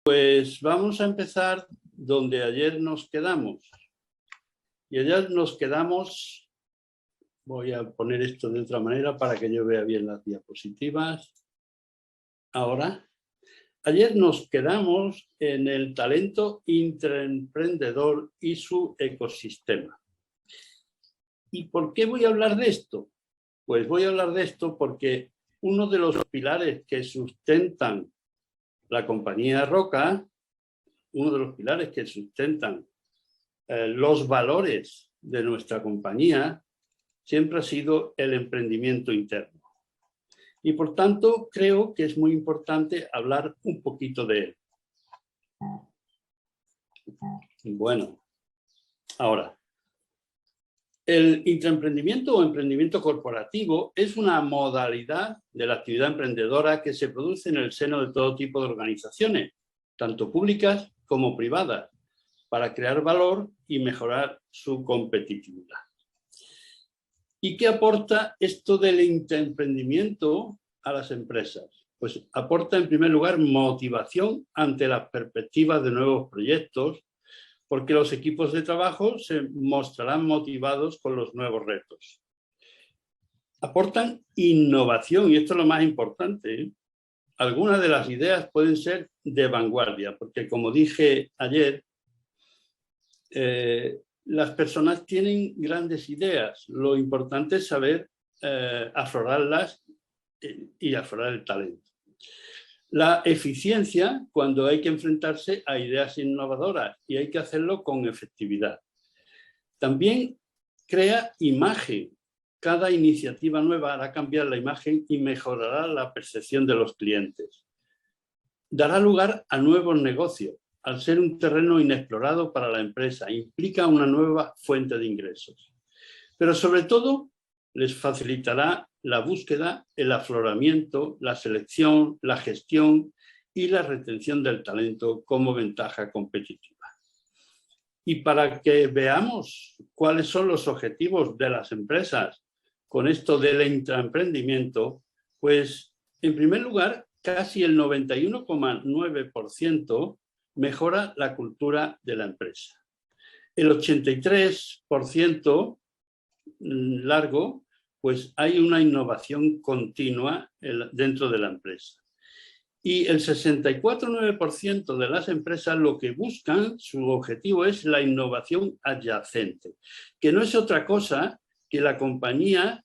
Pues vamos a empezar donde ayer nos quedamos. Y ayer nos quedamos, voy a poner esto de otra manera para que yo vea bien las diapositivas. Ahora, ayer nos quedamos en el talento intraemprendedor y su ecosistema. ¿Y por qué voy a hablar de esto? Pues voy a hablar de esto porque uno de los pilares que sustentan la compañía Roca, uno de los pilares que sustentan los valores de nuestra compañía, siempre ha sido el emprendimiento interno. Y por tanto, creo que es muy importante hablar un poquito de él. Bueno, ahora, el intraemprendimiento o emprendimiento corporativo es una modalidad de la actividad emprendedora que se produce en el seno de todo tipo de organizaciones, tanto públicas como privadas, para crear valor y mejorar su competitividad. ¿Y qué aporta esto del intraemprendimiento a las empresas? Pues aporta en primer lugar motivación ante las perspectivas de nuevos proyectos, porque los equipos de trabajo se mostrarán motivados con los nuevos retos. Aportan innovación, y esto es lo más importante, ¿eh? Algunas de las ideas pueden ser de vanguardia, porque como dije ayer, las personas tienen grandes ideas. Lo importante es saber aflorarlas y aflorar el talento. La eficiencia cuando hay que enfrentarse a ideas innovadoras y hay que hacerlo con efectividad. También crea imagen. Cada iniciativa nueva hará cambiar la imagen y mejorará la percepción de los clientes. Dará lugar a nuevos negocios. Al ser un terreno inexplorado para la empresa, implica una nueva fuente de ingresos. Pero sobre todo, les facilitará la búsqueda, el afloramiento, la selección, la gestión y la retención del talento como ventaja competitiva. Y para que veamos cuáles son los objetivos de las empresas con esto del intraemprendimiento, pues en primer lugar, casi el 91,9% mejora la cultura de la empresa. El 83% largo, pues hay una innovación continua dentro de la empresa. Y el 64,9% de las empresas lo que buscan, su objetivo es la innovación adyacente, que no es otra cosa que la compañía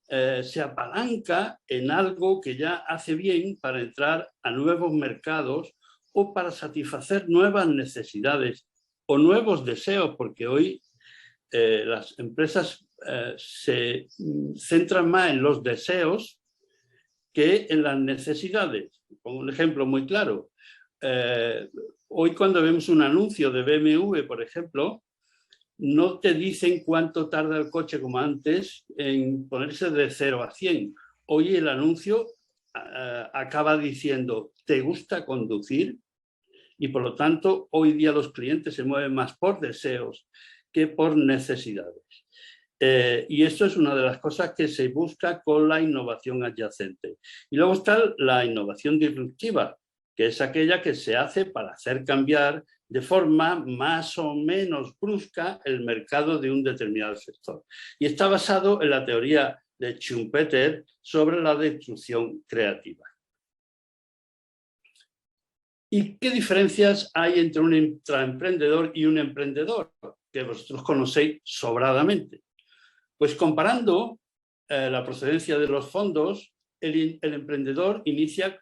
se apalanca en algo que ya hace bien para entrar a nuevos mercados o para satisfacer nuevas necesidades o nuevos deseos, porque hoy las empresas se centran más en los deseos que en las necesidades. Pongo un ejemplo muy claro. Hoy cuando vemos un anuncio de BMW, por ejemplo, no te dicen cuánto tarda el coche como antes en ponerse de 0 a 100. Hoy el anuncio acaba diciendo, ¿te gusta conducir? Y por lo tanto, hoy día los clientes se mueven más por deseos que por necesidades. Y esto es una de las cosas que se busca con la innovación adyacente. Y luego está la innovación disruptiva, que es aquella que se hace para hacer cambiar de forma más o menos brusca el mercado de un determinado sector. Y está basado en la teoría de Schumpeter sobre la destrucción creativa. ¿Y qué diferencias hay entre un intraemprendedor y un emprendedor? Que vosotros conocéis sobradamente. Pues comparando la procedencia de los fondos, el emprendedor inicia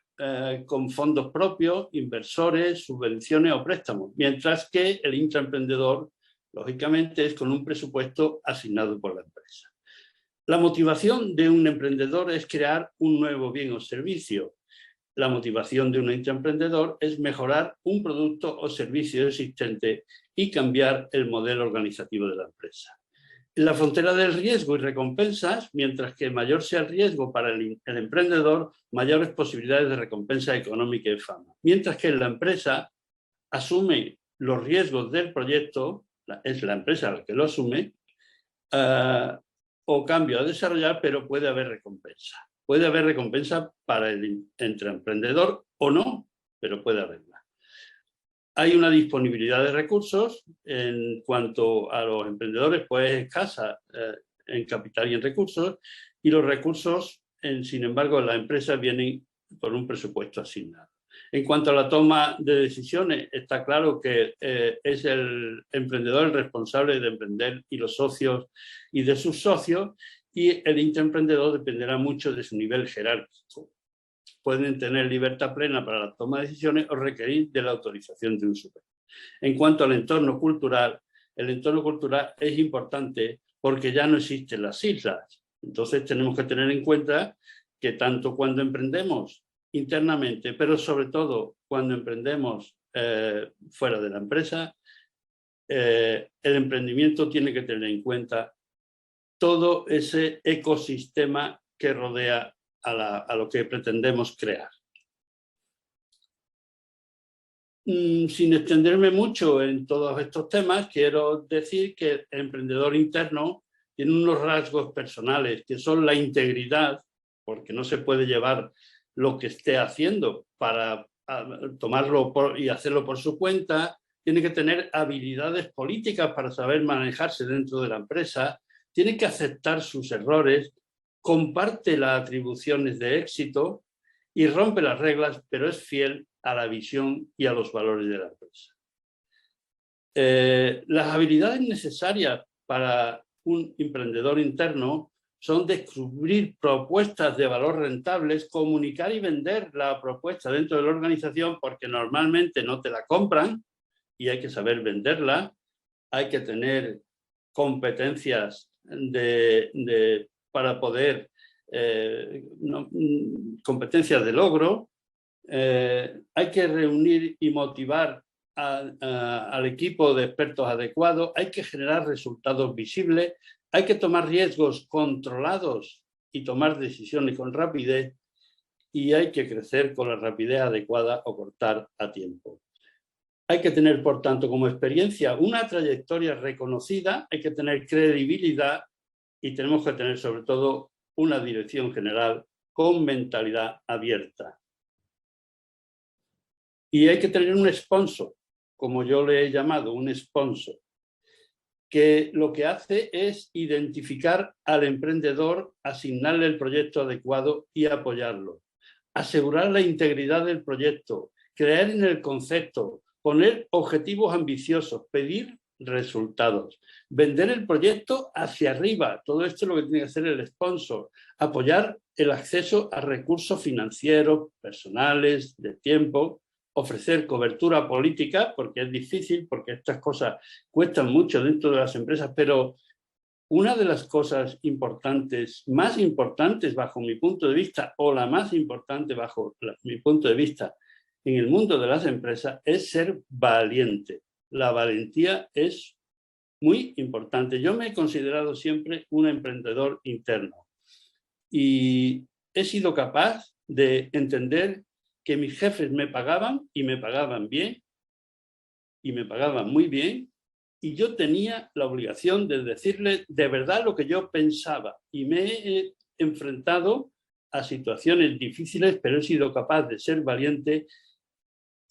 con fondos propios, inversores, subvenciones o préstamos, mientras que el intraemprendedor, lógicamente, es con un presupuesto asignado por la empresa. La motivación de un emprendedor es crear un nuevo bien o servicio. La motivación de un intraemprendedor es mejorar un producto o servicio existente y cambiar el modelo organizativo de la empresa. En la frontera del riesgo y recompensas, mientras que mayor sea el riesgo para el emprendedor, mayores posibilidades de recompensa económica y fama. Mientras que la empresa asume los riesgos del proyecto, es la empresa la que lo asume, o cambio a desarrollar, pero puede haber recompensa. Puede haber recompensa para el intraemprendedor o no, pero puede haberla. Hay una disponibilidad de recursos en cuanto a los emprendedores, pues escasa en capital y en recursos, y los recursos, sin embargo, en las empresas vienen por un presupuesto asignado. En cuanto a la toma de decisiones, está claro que es el emprendedor el responsable de emprender y los socios y de sus socios, y el intraemprendedor dependerá mucho de su nivel jerárquico. Pueden tener libertad plena para la toma de decisiones o requerir de la autorización de un superior. En cuanto al entorno cultural, el entorno cultural es importante porque ya no existen las islas. Entonces tenemos que tener en cuenta que tanto cuando emprendemos internamente, pero sobre todo cuando emprendemos fuera de la empresa, el emprendimiento tiene que tener en cuenta todo ese ecosistema que rodea a lo que pretendemos crear. Sin extenderme mucho en todos estos temas, quiero decir que el emprendedor interno tiene unos rasgos personales, que son la integridad, porque no se puede llevar lo que esté haciendo para tomarlo y hacerlo por su cuenta. Tiene que tener habilidades políticas para saber manejarse dentro de la empresa, tiene que aceptar sus errores, comparte las atribuciones de éxito y rompe las reglas, pero es fiel a la visión y a los valores de la empresa. Las habilidades necesarias para un emprendedor interno son descubrir propuestas de valor rentables, comunicar y vender la propuesta dentro de la organización, porque normalmente no te la compran y hay que saber venderla. Hay que tener competencias para poder, competencias de logro. Hay que reunir y motivar al equipo de expertos adecuados, hay que generar resultados visibles, hay que tomar riesgos controlados y tomar decisiones con rapidez, y hay que crecer con la rapidez adecuada o cortar a tiempo. Hay que tener, por tanto, como experiencia una trayectoria reconocida, hay que tener credibilidad y tenemos que tener sobre todo una dirección general con mentalidad abierta. Y hay que tener un sponsor, como yo le he llamado, un sponsor, que lo que hace es identificar al emprendedor, asignarle el proyecto adecuado y apoyarlo. Asegurar la integridad del proyecto, creer en el concepto, poner objetivos ambiciosos, pedir resultados, vender el proyecto hacia arriba. Todo esto es lo que tiene que hacer el sponsor. Apoyar el acceso a recursos financieros, personales, de tiempo, ofrecer cobertura política, porque es difícil, porque estas cosas cuestan mucho dentro de las empresas, pero una de las cosas importantes, más importantes bajo mi punto de vista, o la más importante bajo mi punto de vista en el mundo de las empresas, es ser valiente. La valentía es muy importante. Yo me he considerado siempre un emprendedor interno y he sido capaz de entender que mis jefes me pagaban y me pagaban bien y me pagaban muy bien, y yo tenía la obligación de decirles de verdad lo que yo pensaba, y me he enfrentado a situaciones difíciles, pero he sido capaz de ser valiente.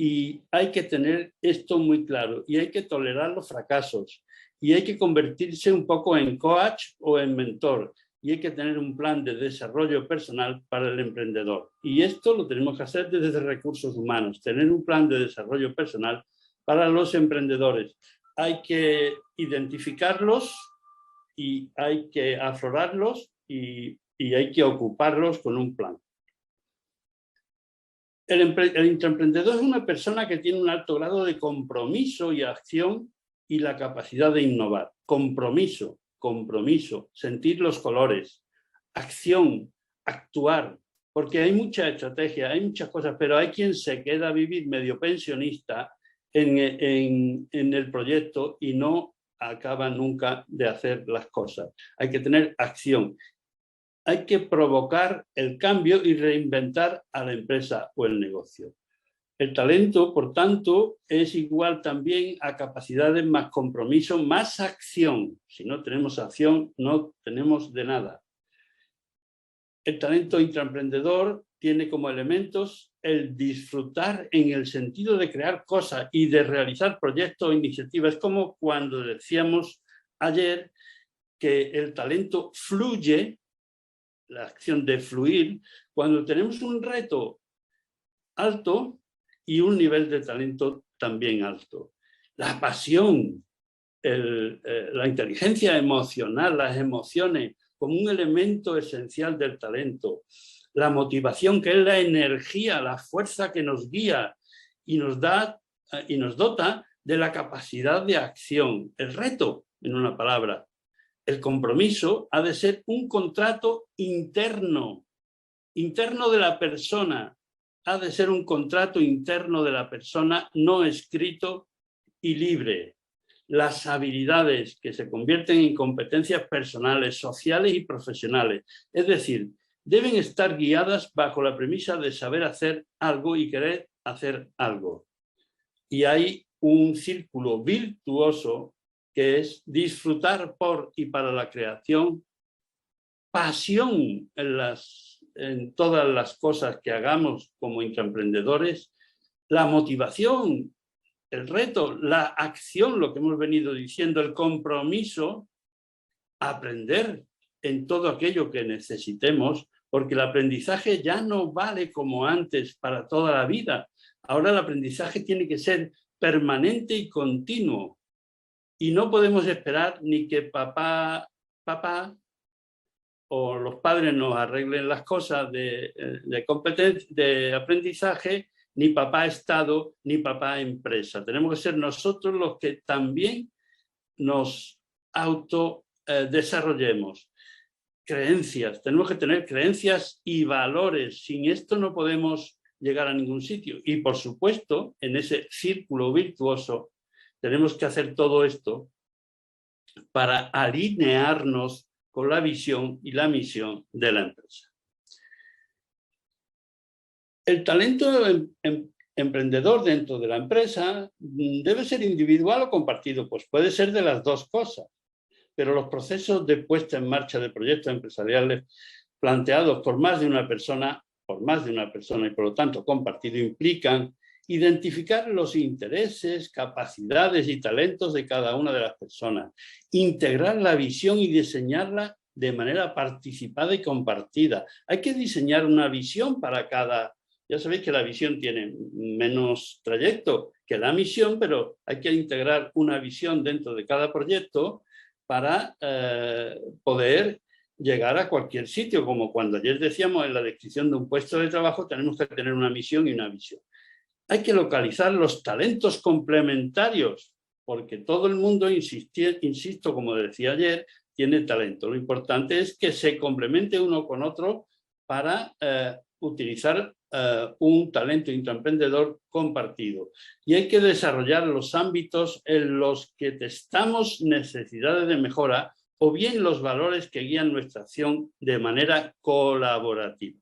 Y hay que tener esto muy claro y hay que tolerar los fracasos y hay que convertirse un poco en coach o en mentor, y hay que tener un plan de desarrollo personal para el emprendedor. Y esto lo tenemos que hacer desde recursos humanos, tener un plan de desarrollo personal para los emprendedores. Hay que identificarlos y hay que aflorarlos y hay que ocuparlos con un plan. El intraemprendedor es una persona que tiene un alto grado de compromiso y acción y la capacidad de innovar. Compromiso, sentir los colores, acción, actuar, porque hay mucha estrategia, hay muchas cosas, pero hay quien se queda a vivir medio pensionista en el proyecto y no acaba nunca de hacer las cosas. Hay que tener acción. Hay que provocar el cambio y reinventar a la empresa o el negocio. El talento, por tanto, es igual también a capacidades más compromiso, más acción. Si no tenemos acción, no tenemos de nada. El talento intraemprendedor tiene como elementos el disfrutar en el sentido de crear cosas y de realizar proyectos o iniciativas, como cuando decíamos ayer que el talento fluye, la acción de fluir, cuando tenemos un reto alto y un nivel de talento también alto. La pasión, la inteligencia emocional, las emociones como un elemento esencial del talento, la motivación, que es la energía, la fuerza que nos guía y nos da y nos dota de la capacidad de acción. El reto, en una palabra, el compromiso ha de ser un contrato interno, interno de la persona, ha de ser un contrato interno de la persona no escrito y libre. Las habilidades que se convierten en competencias personales, sociales y profesionales. Es decir, deben estar guiadas bajo la premisa de saber hacer algo y querer hacer algo. Y hay un círculo virtuoso que es disfrutar por y para la creación, pasión en todas las cosas que hagamos como intraemprendedores, la motivación, el reto, la acción, lo que hemos venido diciendo, el compromiso, aprender en todo aquello que necesitemos, porque el aprendizaje ya no vale como antes para toda la vida. Ahora el aprendizaje tiene que ser permanente y continuo. Y no podemos esperar ni que papá o los padres nos arreglen las cosas de aprendizaje, ni papá Estado, ni papá empresa. Tenemos que ser nosotros los que también nos desarrollemos. Creencias, tenemos que tener creencias y valores. Sin esto no podemos llegar a ningún sitio. Y por supuesto, en ese círculo virtuoso, tenemos que hacer todo esto para alinearnos con la visión y la misión de la empresa. El talento emprendedor dentro de la empresa debe ser individual o compartido, pues puede ser de las dos cosas, pero los procesos de puesta en marcha de proyectos empresariales planteados por más de una persona y por lo tanto compartido implican identificar los intereses, capacidades y talentos de cada una de las personas, integrar la visión y diseñarla de manera participada y compartida. Hay que diseñar una visión para cada. Ya sabéis que la visión tiene menos trayecto que la misión, pero hay que integrar una visión dentro de cada proyecto para poder llegar a cualquier sitio, como cuando ayer decíamos en la descripción de un puesto de trabajo, tenemos que tener una misión y una visión. Hay que localizar los talentos complementarios, porque todo el mundo, insisto, como decía ayer, tiene talento. Lo importante es que se complemente uno con otro para utilizar un talento intraemprendedor compartido. Y hay que desarrollar los ámbitos en los que testamos necesidades de mejora o bien los valores que guían nuestra acción de manera colaborativa.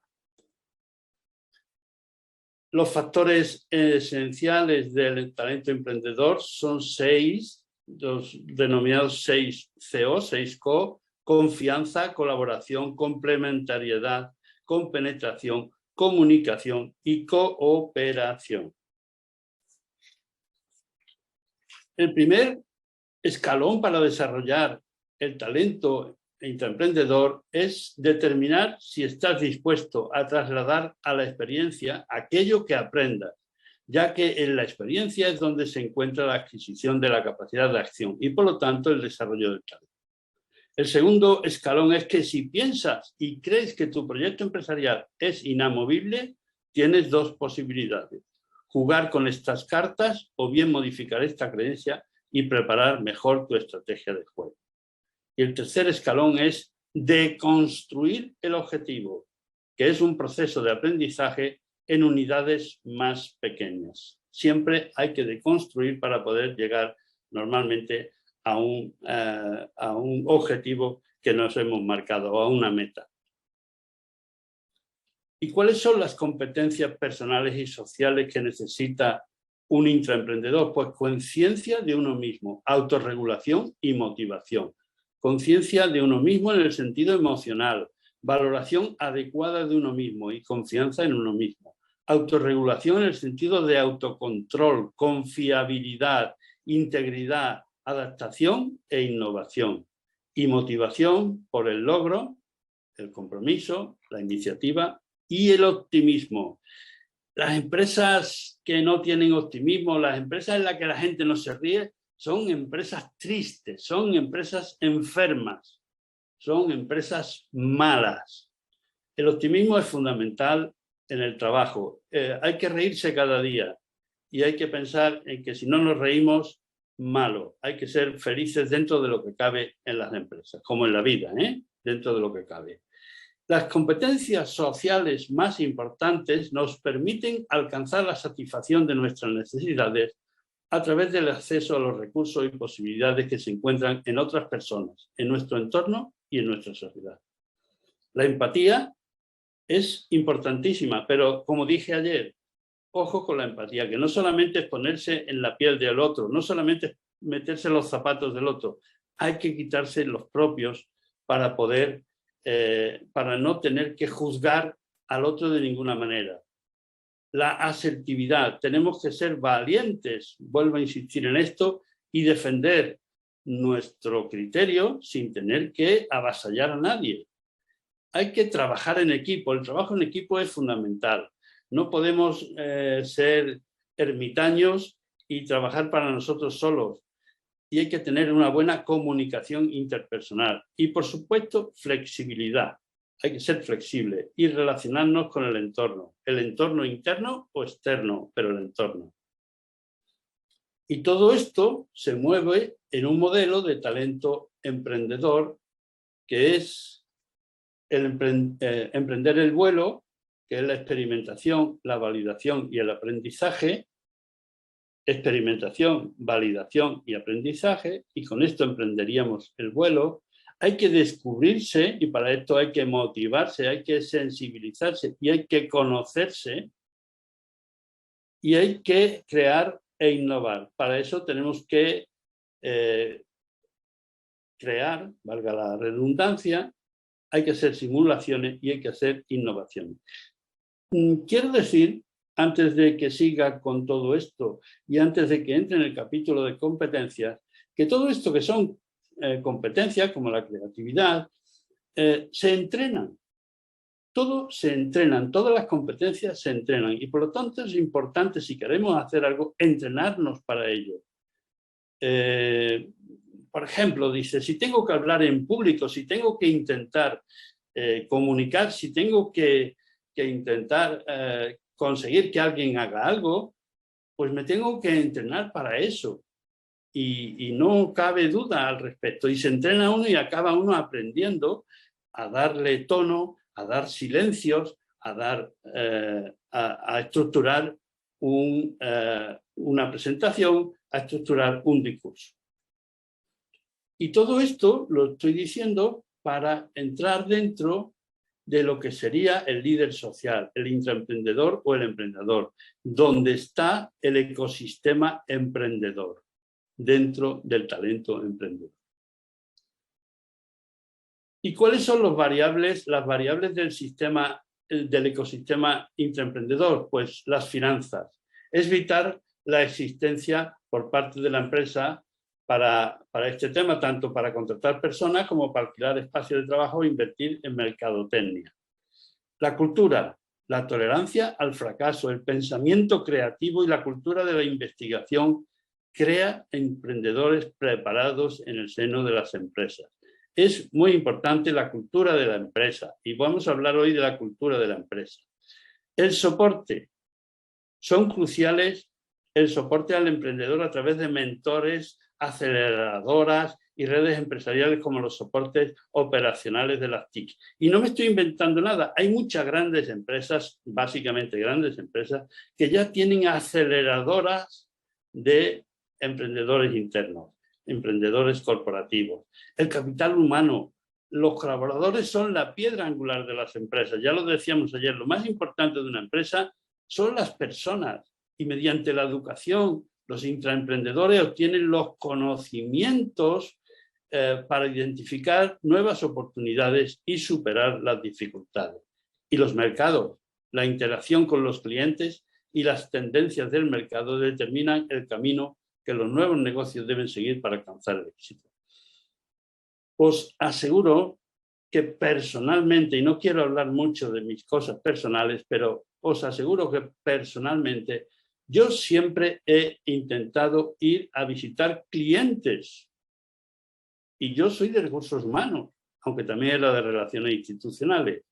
Los factores esenciales del talento emprendedor son 6, los denominados 6CO, 6CO: confianza, colaboración, complementariedad, compenetración, comunicación y cooperación. El primer escalón para desarrollar el talento intraemprendedor es determinar si estás dispuesto a trasladar a la experiencia aquello que aprendas, ya que en la experiencia es donde se encuentra la adquisición de la capacidad de acción y por lo tanto el desarrollo del talento. El segundo escalón es que si piensas y crees que tu proyecto empresarial es inamovible, tienes dos posibilidades: jugar con estas cartas o bien modificar esta creencia y preparar mejor tu estrategia de juego. Y el tercer escalón es deconstruir el objetivo, que es un proceso de aprendizaje en unidades más pequeñas. Siempre hay que deconstruir para poder llegar normalmente a un objetivo que nos hemos marcado, o a una meta. ¿Y cuáles son las competencias personales y sociales que necesita un intraemprendedor? Pues conciencia de uno mismo, autorregulación y motivación. Conciencia de uno mismo en el sentido emocional, valoración adecuada de uno mismo y confianza en uno mismo. Autorregulación en el sentido de autocontrol, confiabilidad, integridad, adaptación e innovación. Y motivación por el logro, el compromiso, la iniciativa y el optimismo. Las empresas que no tienen optimismo, las empresas en las que la gente no se ríe, son empresas tristes, son empresas enfermas, son empresas malas. El optimismo es fundamental en el trabajo. Hay que reírse cada día y hay que pensar en que si no nos reímos, malo. Hay que ser felices dentro de lo que cabe en las empresas, como en la vida, dentro de lo que cabe. Las competencias sociales más importantes nos permiten alcanzar la satisfacción de nuestras necesidades a través del acceso a los recursos y posibilidades que se encuentran en otras personas, en nuestro entorno y en nuestra sociedad. La empatía es importantísima, pero como dije ayer, ojo con la empatía, que no solamente es ponerse en la piel del otro, no solamente es meterse en los zapatos del otro, hay que quitarse los propios para poder, para no tener que juzgar al otro de ninguna manera. La asertividad, tenemos que ser valientes, vuelvo a insistir en esto, y defender nuestro criterio sin tener que avasallar a nadie. Hay que trabajar en equipo, el trabajo en equipo es fundamental. No podemos ser ermitaños y trabajar para nosotros solos. Y hay que tener una buena comunicación interpersonal. Y, por supuesto, flexibilidad. Hay que ser flexible y relacionarnos con el entorno interno o externo, pero el entorno. Y todo esto se mueve en un modelo de talento emprendedor que es emprender el vuelo, que es la experimentación, la validación y el aprendizaje. Experimentación, validación y aprendizaje, y con esto emprenderíamos el vuelo. Hay que descubrirse y para esto hay que motivarse, hay que sensibilizarse y hay que conocerse y hay que crear e innovar. Para eso tenemos que crear, valga la redundancia, hay que hacer simulaciones y hay que hacer innovaciones. Quiero decir, antes de que siga con todo esto y antes de que entre en el capítulo de competencias, que todo esto que son competencias como la creatividad, se entrenan. Todo se entrenan, todas las competencias se entrenan y por lo tanto es importante, si queremos hacer algo, entrenarnos para ello. Por ejemplo, dice, si tengo que hablar en público, si tengo que intentar comunicar, si tengo que intentar conseguir que alguien haga algo, pues me tengo que entrenar para eso. Y no cabe duda al respecto. Y se entrena uno y acaba uno aprendiendo a darle tono, a dar silencios, a estructurar una presentación, a estructurar un discurso. Y todo esto lo estoy diciendo para entrar dentro de lo que sería el líder social, el intraemprendedor o el emprendedor, donde está el ecosistema emprendedor, dentro del talento emprendedor. ¿Y cuáles son las variables del sistema, del ecosistema intraemprendedor? Pues las finanzas. Es vital la existencia por parte de la empresa para este tema, tanto para contratar personas como para alquilar espacios de trabajo e invertir en mercadotecnia. La cultura, la tolerancia al fracaso, el pensamiento creativo y la cultura de la investigación crea emprendedores preparados en el seno de las empresas. Es muy importante la cultura de la empresa y vamos a hablar hoy de la cultura de la empresa. El soporte. Son cruciales el soporte al emprendedor a través de mentores, aceleradoras y redes empresariales como los soportes operacionales de las TIC. Y no me estoy inventando nada. Hay muchas grandes empresas, básicamente grandes empresas, que ya tienen aceleradoras de emprendedores internos, emprendedores corporativos. El capital humano, los colaboradores son la piedra angular de las empresas. Ya lo decíamos ayer, lo más importante de una empresa son las personas y mediante la educación los intraemprendedores obtienen los conocimientos para identificar nuevas oportunidades y superar las dificultades. Y los mercados, la interacción con los clientes y las tendencias del mercado determinan el camino que los nuevos negocios deben seguir para alcanzar el éxito. Os aseguro que personalmente, y no quiero hablar mucho de mis cosas personales, pero os aseguro que personalmente yo siempre he intentado ir a visitar clientes. Y yo soy de recursos humanos, aunque también era de relaciones institucionales.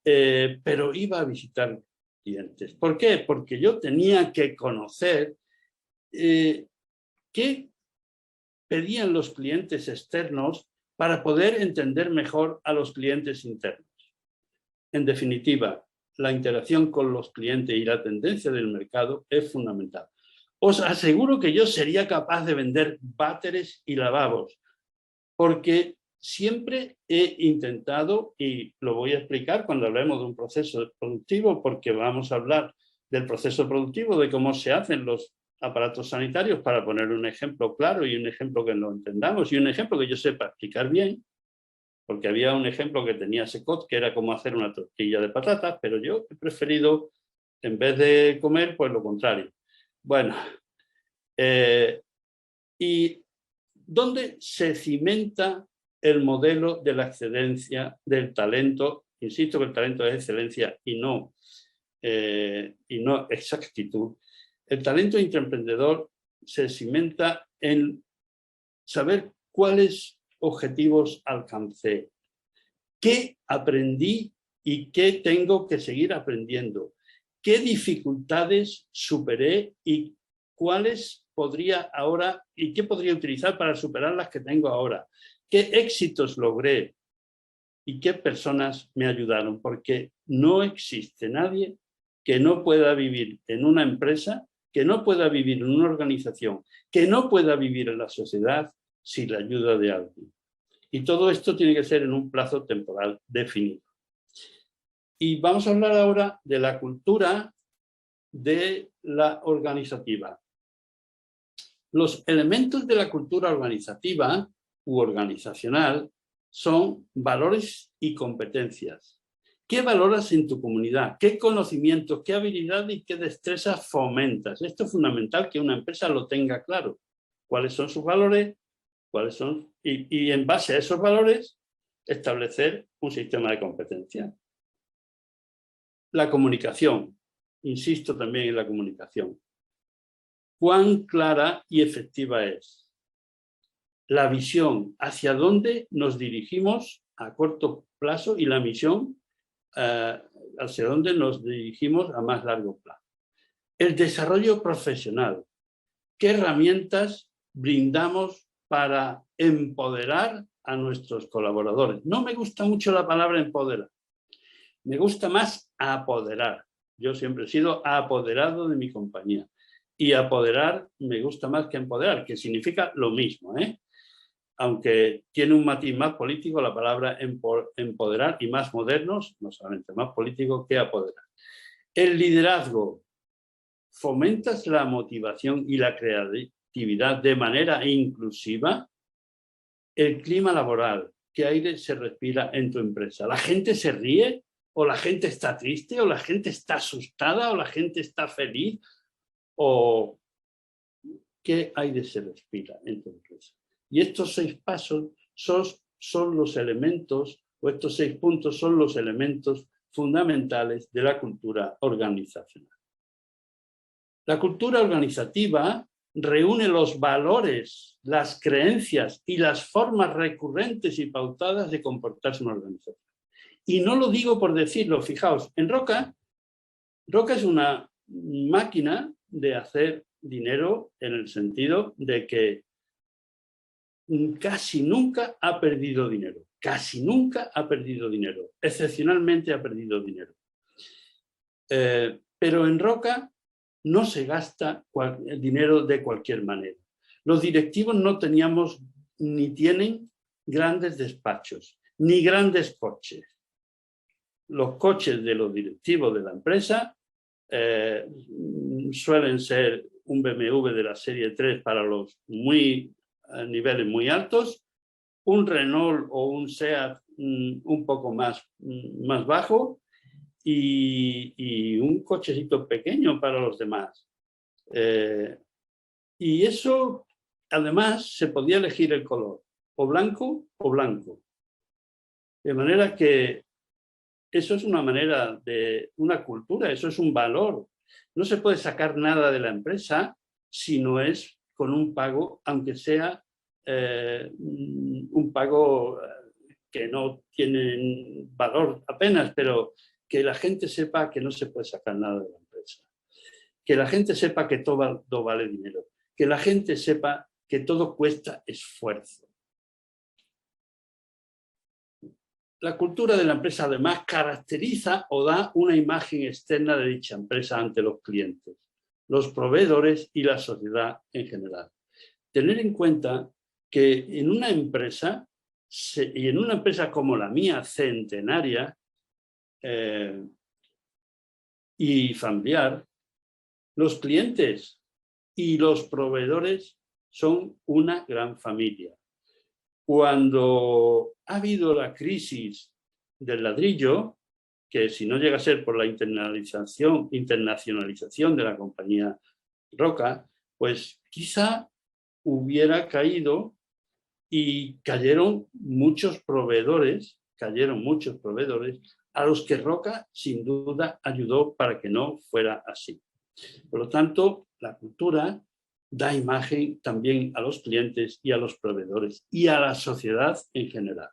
Pero iba a visitar clientes. ¿Por qué? Porque yo tenía que conocer qué pedían los clientes externos para poder entender mejor a los clientes internos. En definitiva, la interacción con los clientes y la tendencia del mercado es fundamental. Os aseguro que yo sería capaz de vender váteres y lavabos, porque siempre he intentado, y lo voy a explicar cuando hablemos de un proceso productivo, porque vamos a hablar del proceso productivo, de cómo se hacen los aparatos sanitarios, para poner un ejemplo claro y un ejemplo que lo entendamos y un ejemplo que yo sepa explicar bien, porque había un ejemplo que tenía Secot, que era cómo hacer una tortilla de patatas, pero yo he preferido, en vez de comer, pues lo contrario. Bueno, ¿y dónde se cimenta el modelo de la excelencia del talento? Insisto que el talento es excelencia y no exactitud. El talento intraemprendedor se cimenta en saber cuáles objetivos alcancé, qué aprendí y qué tengo que seguir aprendiendo, qué dificultades superé y cuáles podría ahora y qué podría utilizar para superar las que tengo ahora, qué éxitos logré y qué personas me ayudaron, porque no existe nadie que no pueda vivir en una empresa, que no pueda vivir en una organización, que no pueda vivir en la sociedad sin la ayuda de alguien. Y todo esto tiene que ser en un plazo temporal definido. Y vamos a hablar ahora de la cultura de la organizativa. Los elementos de la cultura organizativa u organizacional son valores y competencias. ¿Qué valoras en tu comunidad? ¿Qué conocimientos, qué habilidades y qué destrezas fomentas? Esto es fundamental que una empresa lo tenga claro. ¿Cuáles son sus valores? ¿Cuáles son? Y en base a esos valores, establecer un sistema de competencia. La comunicación. Insisto también en la comunicación. ¿Cuán clara y efectiva es? La visión, hacia dónde nos dirigimos a corto plazo, y la misión, hacia dónde nos dirigimos a más largo plazo. El desarrollo profesional. ¿Qué herramientas brindamos para empoderar a nuestros colaboradores? No me gusta mucho la palabra empoderar. Me gusta más apoderar. Yo siempre he sido apoderado de mi compañía. Y apoderar me gusta más que empoderar, que significa lo mismo, aunque tiene un matiz más político la palabra empoderar, y más modernos, no solamente más político que apoderar. El liderazgo. ¿Fomentas la motivación y la creatividad de manera inclusiva? El clima laboral. ¿Qué aire se respira en tu empresa? ¿La gente se ríe? ¿O la gente está triste? ¿O la gente está asustada? ¿O la gente está feliz? ¿O qué aire se respira en tu empresa? Y estos 6 pasos son los elementos, o estos 6 puntos son los elementos fundamentales de la cultura organizacional. La cultura organizativa reúne los valores, las creencias y las formas recurrentes y pautadas de comportarse una organización. Y no lo digo por decirlo, fijaos, en Roca es una máquina de hacer dinero, en el sentido de que casi nunca ha perdido dinero. Casi nunca ha perdido dinero. Excepcionalmente ha perdido dinero. Pero en Roca no se gasta el dinero de cualquier manera. Los directivos no teníamos ni tienen grandes despachos, ni grandes coches. Los coches de los directivos de la empresa suelen ser un BMW de la serie 3 para los niveles muy altos, un Renault o un SEAT un poco más bajo y un cochecito pequeño para los demás. Y eso, además, se podía elegir el color, o blanco o blanco. De manera que eso es una manera de una cultura, eso es un valor. No se puede sacar nada de la empresa si no es con un pago, aunque sea un pago que no tiene valor apenas, pero que la gente sepa que no se puede sacar nada de la empresa. Que la gente sepa que todo vale dinero. Que la gente sepa que todo cuesta esfuerzo. La cultura de la empresa además caracteriza o da una imagen externa de dicha empresa ante los clientes, los proveedores y la sociedad en general. Tener en cuenta que en una empresa, y en una empresa como la mía, centenaria y familiar, los clientes y los proveedores son una gran familia. Cuando ha habido la crisis del ladrillo, que si no llega a ser por la internacionalización de la compañía Roca, pues quizá hubiera caído y cayeron muchos proveedores a los que Roca sin duda ayudó para que no fuera así. Por lo tanto, la cultura da imagen también a los clientes y a los proveedores y a la sociedad en general.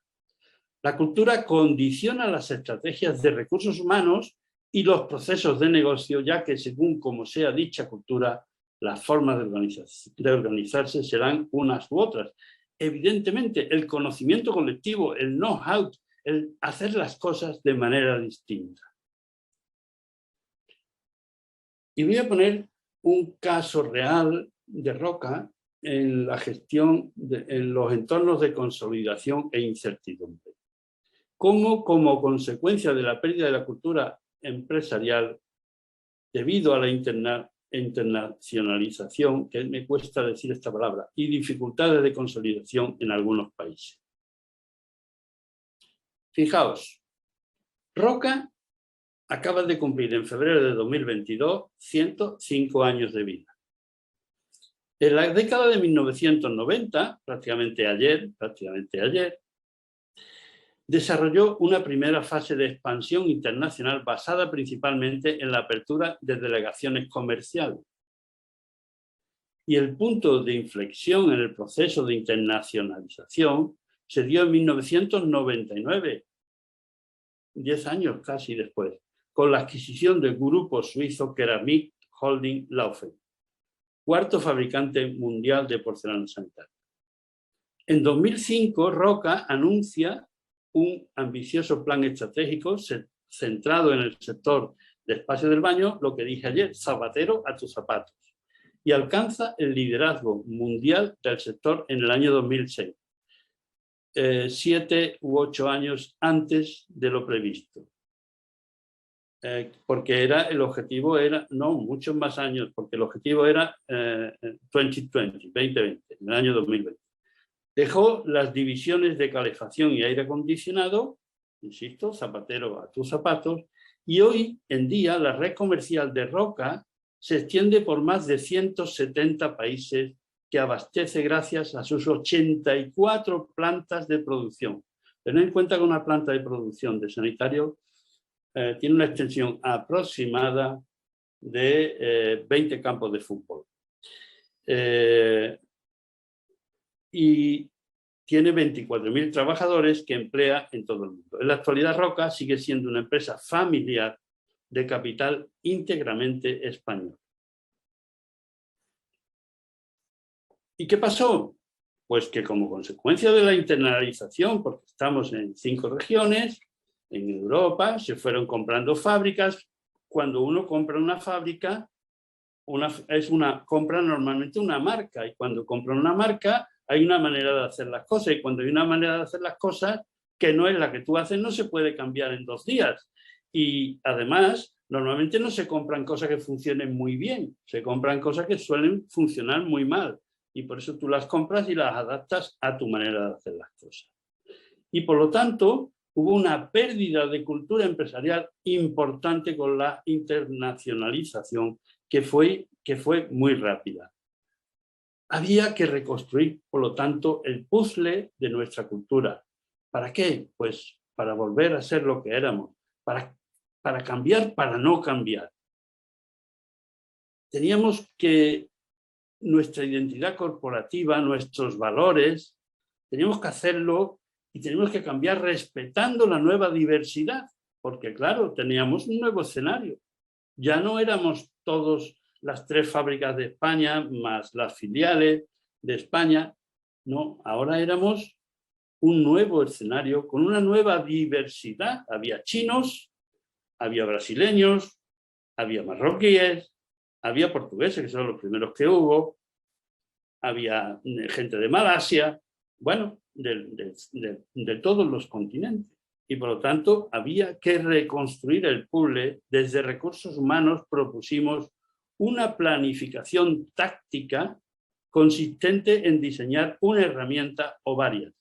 La cultura condiciona las estrategias de recursos humanos y los procesos de negocio, ya que según como sea dicha cultura, las formas de organizarse serán unas u otras. Evidentemente, el conocimiento colectivo, el know-how, el hacer las cosas de manera distinta. Y voy a poner un caso real de Roca en la gestión, en los entornos de consolidación e incertidumbre. Cómo, como consecuencia de la pérdida de la cultura empresarial, debido a la internacionalización, que me cuesta decir esta palabra, y dificultades de consolidación en algunos países. Fijaos, Roca acaba de cumplir en febrero de 2022 105 años de vida. En la década de 1990, prácticamente ayer, desarrolló una primera fase de expansión internacional basada principalmente en la apertura de delegaciones comerciales. Y el punto de inflexión en el proceso de internacionalización se dio en 1999, 10 años casi después, con la adquisición del grupo suizo Keramik Holding Laufen, cuarto fabricante mundial de porcelana sanitaria. En 2005, Roca anuncia un ambicioso plan estratégico centrado en el sector de espacio del baño, lo que dije ayer, zapatero a tus zapatos, y alcanza el liderazgo mundial del sector en el año 2006, 7 u 8 años antes de lo previsto. Porque el objetivo era, no, muchos más años, porque el objetivo era 2020, en el año 2020. Dejó las divisiones de calefacción y aire acondicionado, insisto, zapatero a tus zapatos, y hoy en día la red comercial de Roca se extiende por más de 170 países que abastece gracias a sus 84 plantas de producción. Tened en cuenta que una planta de producción de sanitario tiene una extensión aproximada de 20 campos de fútbol. Y tiene 24.000 trabajadores que emplea en todo el mundo. En la actualidad, Roca sigue siendo una empresa familiar de capital íntegramente español. ¿Y qué pasó? Pues que como consecuencia de la internalización, porque estamos en 5 regiones, en Europa se fueron comprando fábricas. Cuando uno compra una fábrica, compra normalmente una marca, y cuando compra una marca hay una manera de hacer las cosas, y cuando hay una manera de hacer las cosas que no es la que tú haces, no se puede cambiar en 2 días. Y además, normalmente no se compran cosas que funcionen muy bien, se compran cosas que suelen funcionar muy mal. y por eso tú las compras y las adaptas a tu manera de hacer las cosas. Y por lo tanto, hubo una pérdida de cultura empresarial importante con la internacionalización que fue muy rápida. Había que reconstruir, por lo tanto, el puzzle de nuestra cultura. ¿Para qué? Pues para volver a ser lo que éramos, para cambiar, para no cambiar. Teníamos que nuestra identidad corporativa, nuestros valores, teníamos que hacerlo y tenemos que cambiar respetando la nueva diversidad, porque claro, teníamos un nuevo escenario. Ya no éramos todos las 3 fábricas de España, más las filiales de España, no, ahora éramos un nuevo escenario con una nueva diversidad. Había chinos, había brasileños, había marroquíes, había portugueses, que son los primeros que hubo, había gente de Malasia, bueno, de todos los continentes. Y por lo tanto había que reconstruir el puzzle. Desde Recursos Humanos propusimos una planificación táctica consistente en diseñar una herramienta o varias,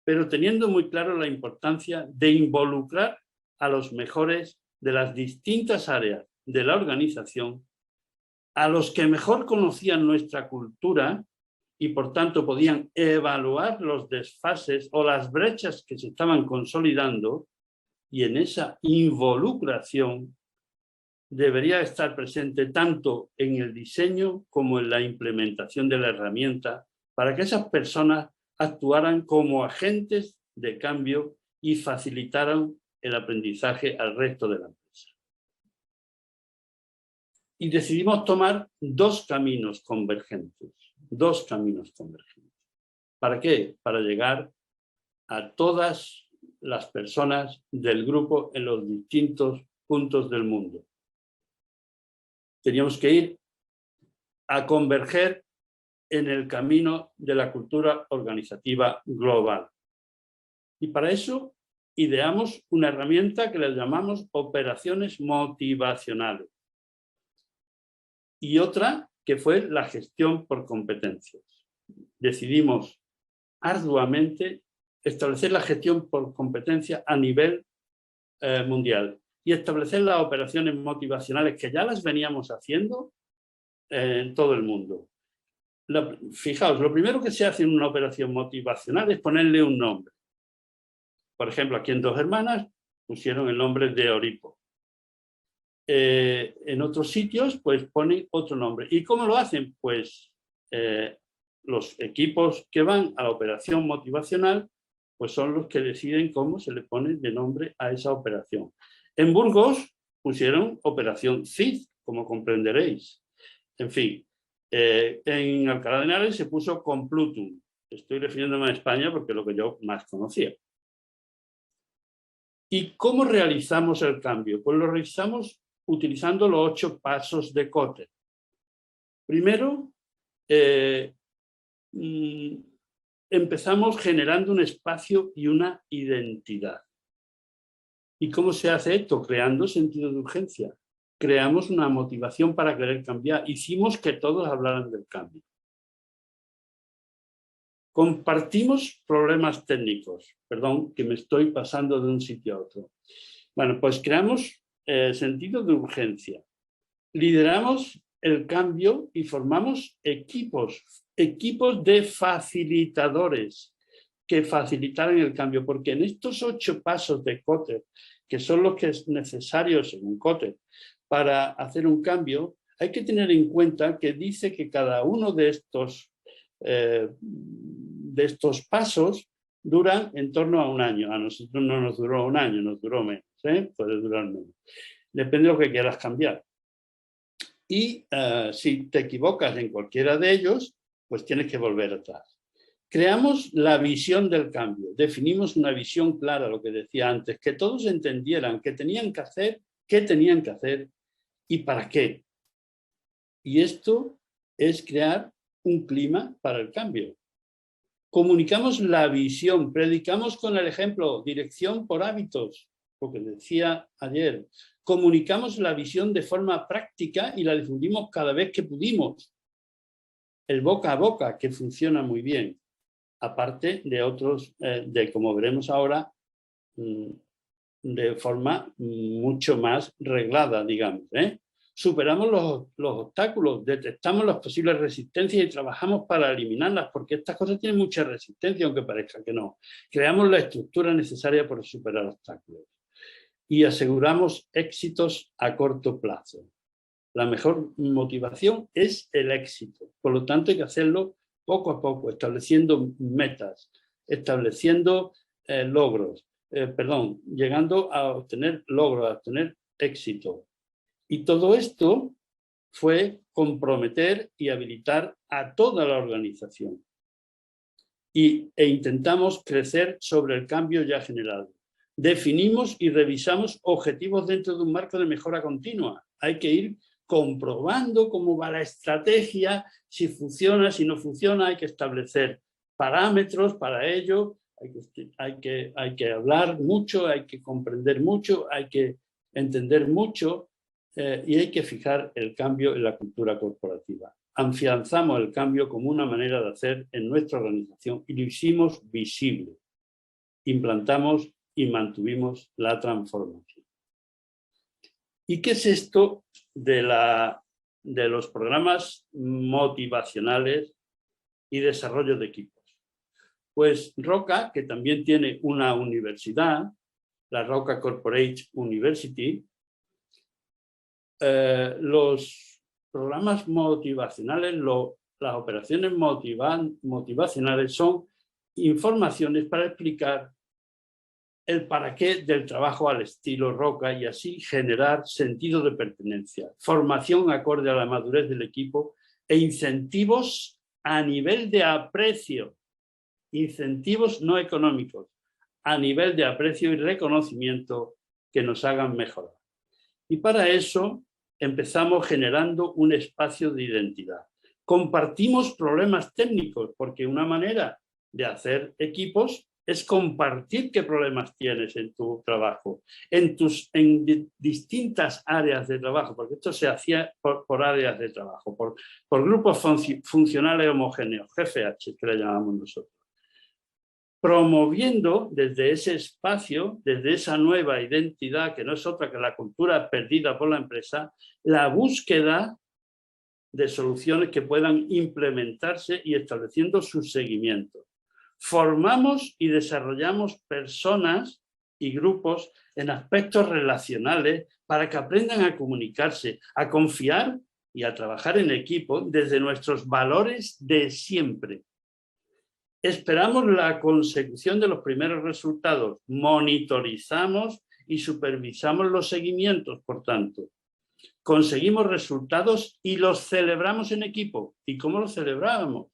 pero teniendo muy claro la importancia de involucrar a los mejores de las distintas áreas de la organización, a los que mejor conocían nuestra cultura y por tanto podían evaluar los desfases o las brechas que se estaban consolidando, y en esa involucración debería estar presente tanto en el diseño como en la implementación de la herramienta para que esas personas actuaran como agentes de cambio y facilitaran el aprendizaje al resto de la empresa. Y decidimos tomar 2 caminos convergentes. 2 caminos convergentes. ¿Para qué? Para llegar a todas las personas del grupo en los distintos puntos del mundo. Teníamos que ir a converger en el camino de la cultura organizativa global. Y para eso ideamos una herramienta que le llamamos operaciones motivacionales. Y otra que fue la gestión por competencias. Decidimos arduamente establecer la gestión por competencia a nivel mundial y establecer las operaciones motivacionales que ya las veníamos haciendo en todo el mundo. Fijaos, lo primero que se hace en una operación motivacional es ponerle un nombre. Por ejemplo, aquí en Dos Hermanas pusieron el nombre de Oripo. En otros sitios pues ponen otro nombre. ¿Y cómo lo hacen? Pues los equipos que van a la operación motivacional pues son los que deciden cómo se le pone de nombre a esa operación. En Burgos pusieron Operación CID, como comprenderéis. En fin, en Alcalá de Henares se puso Complutum. Estoy refiriéndome a España porque es lo que yo más conocía. ¿Y cómo realizamos el cambio? Pues lo realizamos utilizando los 8 pasos de Kotter. Primero, empezamos generando un espacio y una identidad. ¿Y cómo se hace esto? Creando sentido de urgencia. Creamos una motivación para querer cambiar. Hicimos que todos hablaran del cambio. Compartimos problemas técnicos. Perdón, que me estoy pasando de un sitio a otro. Bueno, pues creamos sentido de urgencia. Lideramos el cambio y formamos equipos de facilitadores que facilitaran el cambio, porque en estos 8 pasos de Kotter, que son los que es necesario según Kotter para hacer un cambio, hay que tener en cuenta que dice que cada uno de estos pasos duran en torno a 1 año. A nosotros no nos duró 1 año, nos duró menos, puede durar menos. Depende de lo que quieras cambiar. Y si te equivocas en cualquiera de ellos, pues tienes que volver atrás. Creamos la visión del cambio, definimos una visión clara, lo que decía antes, que todos entendieran qué tenían que hacer y para qué. Y esto es crear un clima para el cambio. Comunicamos la visión, predicamos con el ejemplo, dirección por hábitos, lo que decía ayer. Comunicamos la visión de forma práctica y la difundimos cada vez que pudimos. el boca a boca, que funciona muy bien, aparte de otros, como veremos ahora, de forma mucho más reglada, digamos. Superamos los obstáculos, detectamos las posibles resistencias y trabajamos para eliminarlas, porque estas cosas tienen mucha resistencia, aunque parezca que no. Creamos la estructura necesaria para superar obstáculos y aseguramos éxitos a corto plazo. La mejor motivación es el éxito, por lo tanto hay que hacerlo poco a poco, estableciendo metas, estableciendo logros, llegando a obtener logros, a obtener éxito. Y todo esto fue comprometer y habilitar a toda la organización. E intentamos crecer sobre el cambio ya generado. Definimos y revisamos objetivos dentro de un marco de mejora continua. Hay que ir comprobando cómo va la estrategia, si funciona, si no funciona, hay que establecer parámetros para ello, hay que hablar mucho, hay que comprender mucho, hay que entender mucho y hay que fijar el cambio en la cultura corporativa. Afianzamos el cambio como una manera de hacer en nuestra organización y lo hicimos visible. Implantamos y mantuvimos la transformación. ¿Y qué es esto de los programas motivacionales y desarrollo de equipos? Pues Roca, que también tiene una universidad, la Roca Corporate University, los programas motivacionales, las operaciones motivacionales son informaciones para explicar el para qué del trabajo al estilo Roca y así generar sentido de pertenencia, formación acorde a la madurez del equipo e incentivos a nivel de aprecio, incentivos no económicos, a nivel de aprecio y reconocimiento que nos hagan mejorar. Y para eso empezamos generando un espacio de identidad. Compartimos problemas técnicos, porque una manera de hacer equipos es compartir qué problemas tienes en tu trabajo, en distintas áreas de trabajo, porque esto se hacía por áreas de trabajo, por grupos funcionales homogéneos, GFH, que le llamamos nosotros. Promoviendo desde ese espacio, desde esa nueva identidad, que no es otra que la cultura perdida por la empresa, la búsqueda de soluciones que puedan implementarse y estableciendo su seguimiento. Formamos y desarrollamos personas y grupos en aspectos relacionales para que aprendan a comunicarse, a confiar y a trabajar en equipo desde nuestros valores de siempre. Esperamos la consecución de los primeros resultados, monitorizamos y supervisamos los seguimientos, por tanto. Conseguimos resultados y los celebramos en equipo. ¿Y cómo los celebrábamos?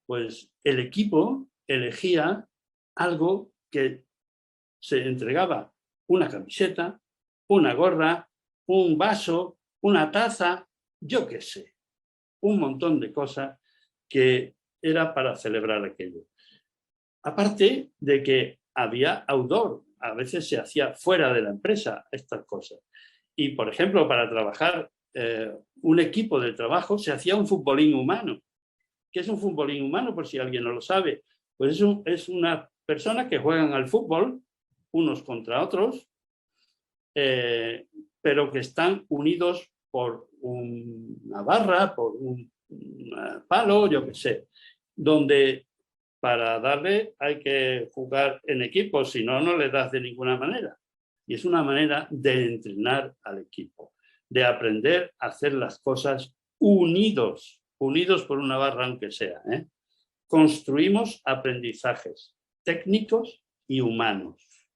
Pues el equipo elegía algo que se entregaba, una camiseta, una gorra, un vaso, una taza, yo qué sé, un montón de cosas que era para celebrar aquello. Aparte de que había outdoor, a veces se hacía fuera de la empresa estas cosas. Y, por ejemplo, para trabajar un equipo de trabajo se hacía un futbolín humano. ¿Qué es un futbolín humano? Por si alguien no lo sabe. Pues es una persona que juegan al fútbol unos contra otros, pero que están unidos por una barra, por un palo, yo qué sé, donde para darle hay que jugar en equipo, si no, no le das de ninguna manera. Y es una manera de entrenar al equipo, de aprender a hacer las cosas unidos por una barra aunque sea. Construimos aprendizajes técnicos y humanos.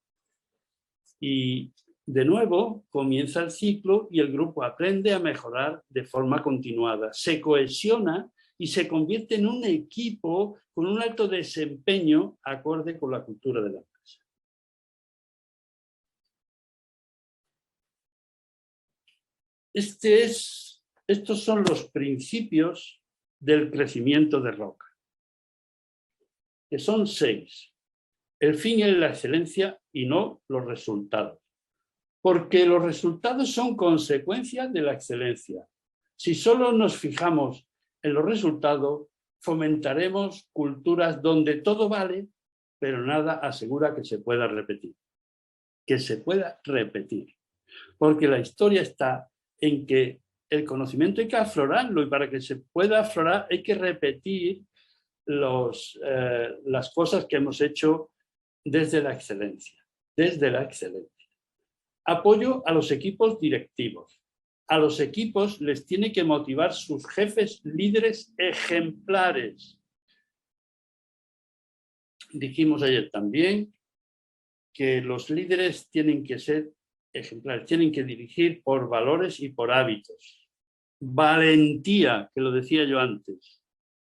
Y de nuevo comienza el ciclo y el grupo aprende a mejorar de forma continuada, se cohesiona y se convierte en un equipo con un alto desempeño acorde con la cultura de la empresa. Estos son los principios del crecimiento de Roca, que son 6. El fin es la excelencia y no los resultados, porque los resultados son consecuencias de la excelencia. Si solo nos fijamos en los resultados, fomentaremos culturas donde todo vale, pero nada asegura que se pueda repetir. Que se pueda repetir. Porque la historia está en que el conocimiento hay que aflorarlo, y para que se pueda aflorar hay que repetir las cosas que hemos hecho desde la excelencia. Desde la excelencia. Apoyo a los equipos directivos. A los equipos les tiene que motivar sus jefes líderes ejemplares. Dijimos ayer también que los líderes tienen que ser ejemplares, tienen que dirigir por valores y por hábitos. Valentía, que lo decía yo antes.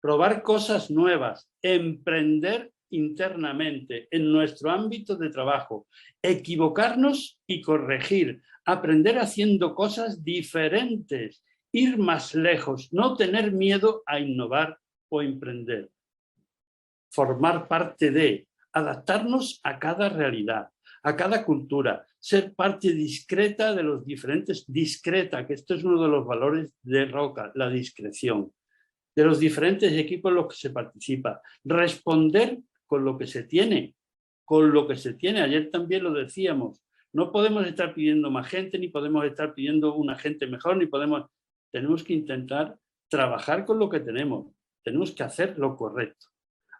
Probar cosas nuevas, emprender internamente en nuestro ámbito de trabajo, equivocarnos y corregir, aprender haciendo cosas diferentes, ir más lejos, no tener miedo a innovar o emprender. Formar parte de, adaptarnos a cada realidad, a cada cultura, ser parte discreta de los diferentes, discreta, que esto es uno de los valores de Roca, la discreción, de los diferentes equipos en los que se participa, responder con lo que se tiene, ayer también lo decíamos, no podemos estar pidiendo más gente, ni podemos estar pidiendo una gente mejor, tenemos que intentar trabajar con lo que tenemos que hacer lo correcto.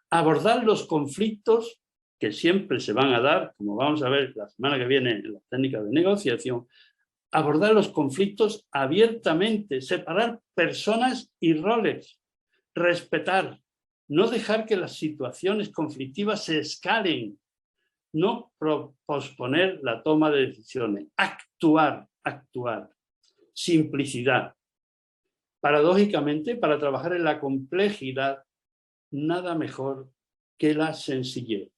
Abordar los conflictos que siempre se van a dar, como vamos a ver la semana que viene en las técnicas de negociación, abordar los conflictos abiertamente, separar personas y roles, respetar, no dejar que las situaciones conflictivas se escalen, no posponer la toma de decisiones, actuar, simplicidad. Paradójicamente, para trabajar en la complejidad, nada mejor que la sencillez,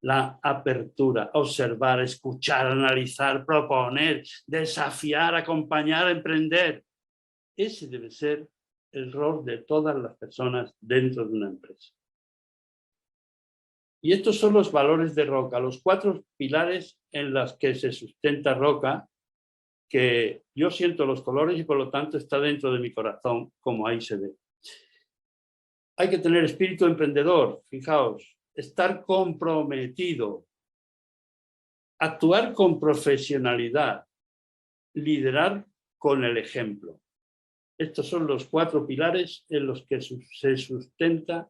la apertura, observar, escuchar, analizar, proponer, desafiar, acompañar, emprender. Ese debe ser el rol de todas las personas dentro de una empresa. Y estos son los valores de Roca, los 4 pilares en los que se sustenta Roca, que yo siento los colores y por lo tanto está dentro de mi corazón, como ahí se ve. Hay que tener espíritu emprendedor, fijaos, estar comprometido, actuar con profesionalidad, liderar con el ejemplo. Estos son los 4 pilares en los que se sustenta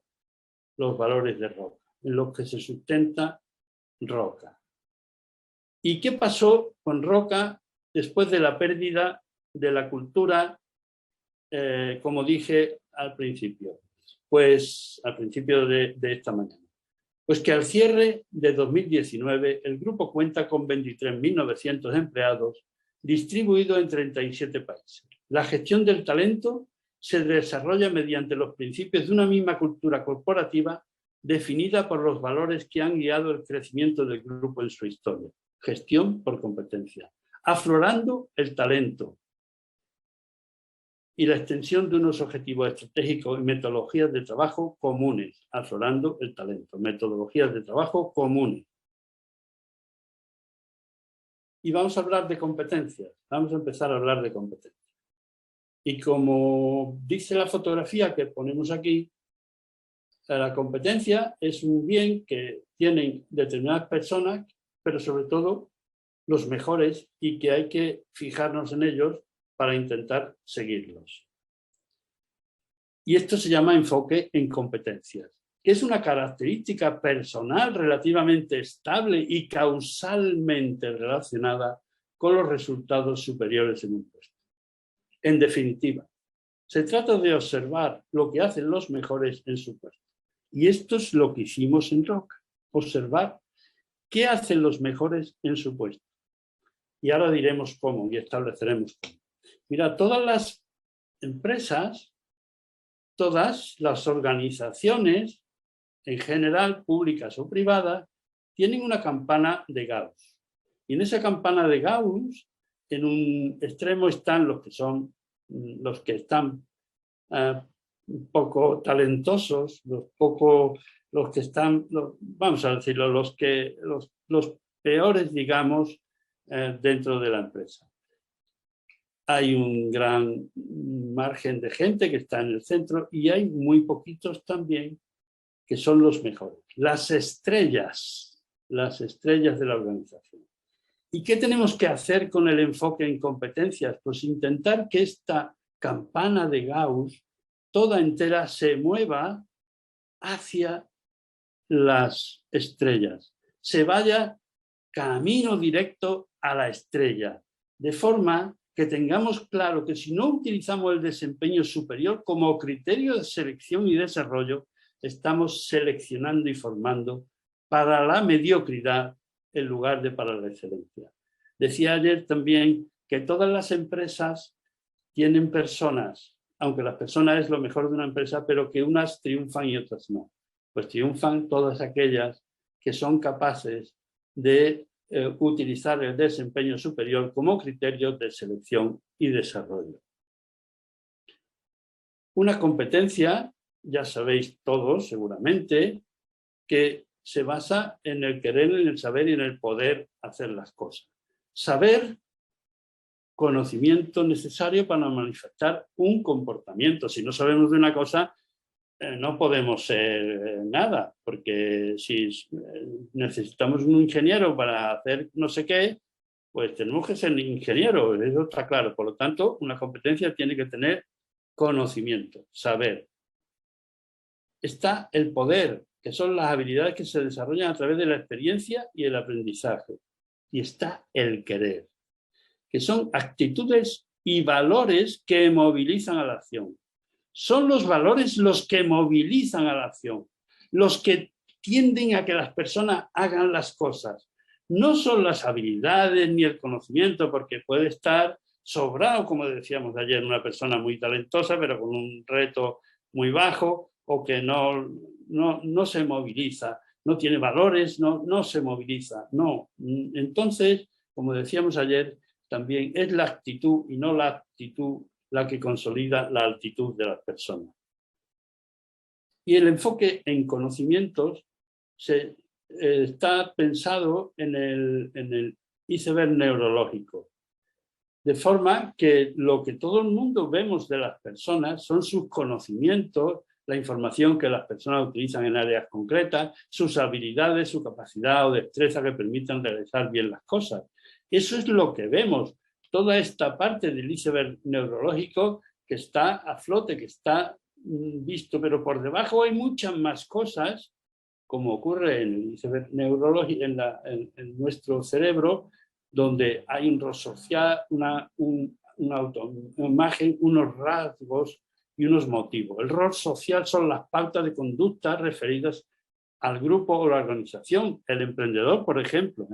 los valores de Roca, en los que se sustenta Roca. ¿Y qué pasó con Roca después de la pérdida de la cultura, como dije al principio? Pues al principio de esta mañana. Pues que al cierre de 2019 el grupo cuenta con 23.900 empleados distribuidos en 37 países. La gestión del talento se desarrolla mediante los principios de una misma cultura corporativa definida por los valores que han guiado el crecimiento del grupo en su historia. Gestión por competencia. Aflorando el talento y la extensión de unos objetivos estratégicos y metodologías de trabajo comunes, aflorando el talento, metodologías de trabajo comunes. Y vamos a hablar de competencias, vamos a empezar a hablar de competencias. Y como dice la fotografía que ponemos aquí, la competencia es un bien que tienen determinadas personas, pero sobre todo los mejores, y que hay que fijarnos en ellos para intentar seguirlos. Y esto se llama enfoque en competencias, que es una característica personal relativamente estable y causalmente relacionada con los resultados superiores en un puesto. En definitiva, se trata de observar lo que hacen los mejores en su puesto. Y esto es lo que hicimos en Roca, observar qué hacen los mejores en su puesto. Y ahora diremos cómo y estableceremos cómo. Mira, todas las empresas, todas las organizaciones, en general públicas o privadas, tienen una campana de Gauss. Y en esa campana de Gauss, en un extremo están los que están un poco talentosos, los que están, vamos a decirlo, los peores, digamos, dentro de la empresa. hay un gran margen de gente que está en el centro y hay muy poquitos también que son los mejores. Las estrellas de la organización. ¿Y qué tenemos que hacer con el enfoque en competencias? Pues intentar que esta campana de Gauss toda entera se mueva hacia las estrellas, se vaya camino directo a la estrella, de forma que tengamos claro que si no utilizamos el desempeño superior como criterio de selección y desarrollo, estamos seleccionando y formando para la mediocridad en lugar de para la excelencia. Decía ayer también que todas las empresas tienen personas, aunque las personas es lo mejor de una empresa, pero que unas triunfan y otras no. Pues triunfan todas aquellas que son capaces de utilizar el desempeño superior como criterio de selección y desarrollo. Una competencia, ya sabéis todos seguramente, que se basa en el querer, en el saber y en el poder hacer las cosas. Saber, conocimiento necesario para manifestar un comportamiento. Si no sabemos de una cosa, no podemos ser nada, porque si necesitamos un ingeniero para hacer no sé qué, pues tenemos que ser ingenieros, eso está claro. Por lo tanto, una competencia tiene que tener conocimiento, saber. Está el poder, que son las habilidades que se desarrollan a través de la experiencia y el aprendizaje. Y está el querer, que son actitudes y valores que movilizan a la acción. Son los valores los que movilizan a la acción, los que tienden a que las personas hagan las cosas. No son las habilidades ni el conocimiento, porque puede estar sobrado, como decíamos ayer, una persona muy talentosa, pero con un reto muy bajo, o que no se moviliza, no tiene valores, no se moviliza. No. Entonces, como decíamos ayer, también es la actitud y no la actitud la que consolida la altitud de las personas. Y el enfoque en conocimientos está pensado en el iceberg neurológico, de forma que lo que todo el mundo vemos de las personas son sus conocimientos, la información que las personas utilizan en áreas concretas, sus habilidades, su capacidad o destreza que permitan realizar bien las cosas. Eso es lo que vemos. Toda esta parte del iceberg neurológico que está a flote, que está visto, pero por debajo hay muchas más cosas, como ocurre en el iceberg neurológico, en nuestro cerebro, donde hay un rol social, una autoimagen, unos rasgos y unos motivos. El rol social son las pautas de conducta referidas al grupo o la organización. El emprendedor, por ejemplo,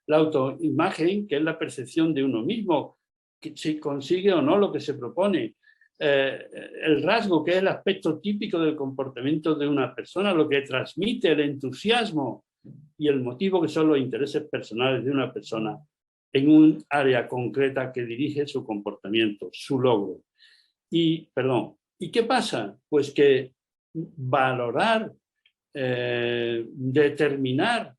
la autoimagen, que es la percepción de uno mismo, que si consigue o no lo que se propone. El rasgo, que es el aspecto típico del comportamiento de una persona, lo que transmite el entusiasmo, y el motivo, que son los intereses personales de una persona en un área concreta que dirige su comportamiento, su logro. ¿Y qué pasa? Pues que valorar, determinar,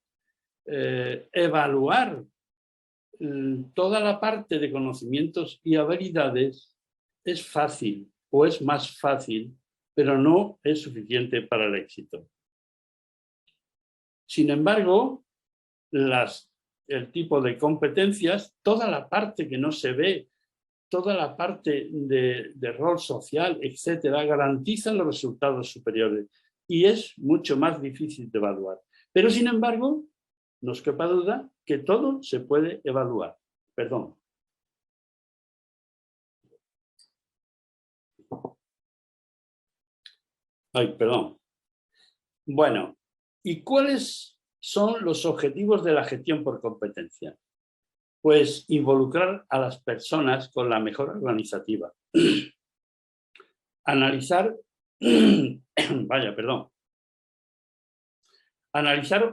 evaluar toda la parte de conocimientos y habilidades es fácil o es más fácil, pero no es suficiente para el éxito. Sin embargo, el tipo de competencias, toda la parte que no se ve, toda la parte de rol social, etcétera, garantizan los resultados superiores y es mucho más difícil de evaluar. Pero sin embargo, no os quepa duda que todo se puede evaluar. Perdón. Ay, perdón. Bueno, ¿y cuáles son los objetivos de la gestión por competencia? Pues involucrar a las personas con la mejora organizativa. Analizar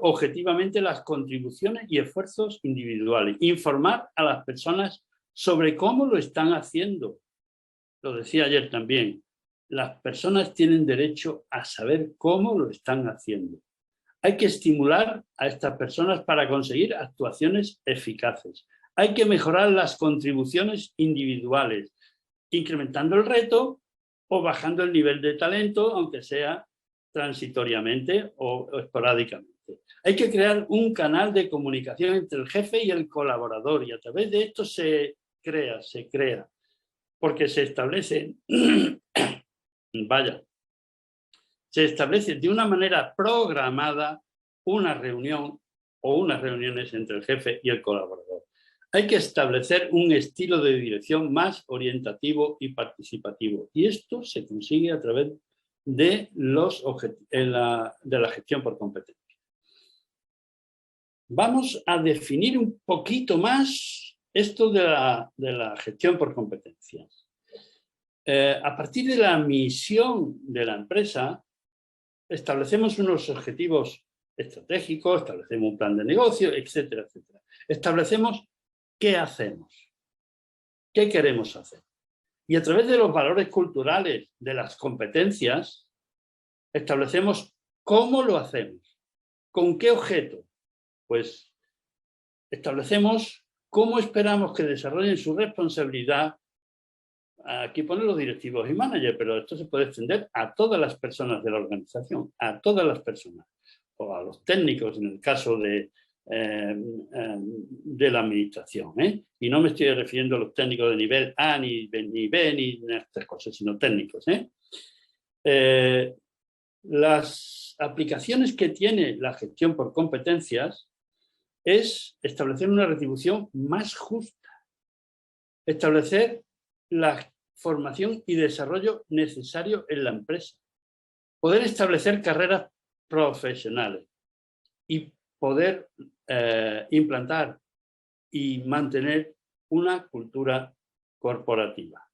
objetivamente las contribuciones y esfuerzos individuales. Informar a las personas sobre cómo lo están haciendo. Lo decía ayer también. Las personas tienen derecho a saber cómo lo están haciendo. Hay que estimular a estas personas para conseguir actuaciones eficaces. Hay que mejorar las contribuciones individuales, incrementando el reto o bajando el nivel de talento, aunque sea transitoriamente o esporádicamente. Hay que crear un canal de comunicación entre el jefe y el colaborador, y a través de esto se crea, porque se establece, se establece de una manera programada una reunión o unas reuniones entre el jefe y el colaborador. Hay que establecer un estilo de dirección más orientativo y participativo, y esto se consigue a través de la gestión por competencia. Vamos a definir un poquito más esto de la gestión por competencias. A partir de la misión de la empresa, establecemos unos objetivos estratégicos, establecemos un plan de negocio, etcétera, etcétera. Establecemos qué hacemos, qué queremos hacer. Y a través de los valores culturales de las competencias, establecemos cómo lo hacemos, con qué objeto. Pues establecemos cómo esperamos que desarrollen su responsabilidad. Aquí ponen los directivos y managers, pero esto se puede extender a todas las personas de la organización, a todas las personas, o a los técnicos en el caso de la administración. Y no me estoy refiriendo a los técnicos de nivel A, ni B, ni estas cosas, sino técnicos. Las aplicaciones que tiene la gestión por competencias es establecer una retribución más justa, establecer la formación y desarrollo necesario en la empresa, poder establecer carreras profesionales y poder implantar y mantener una cultura corporativa.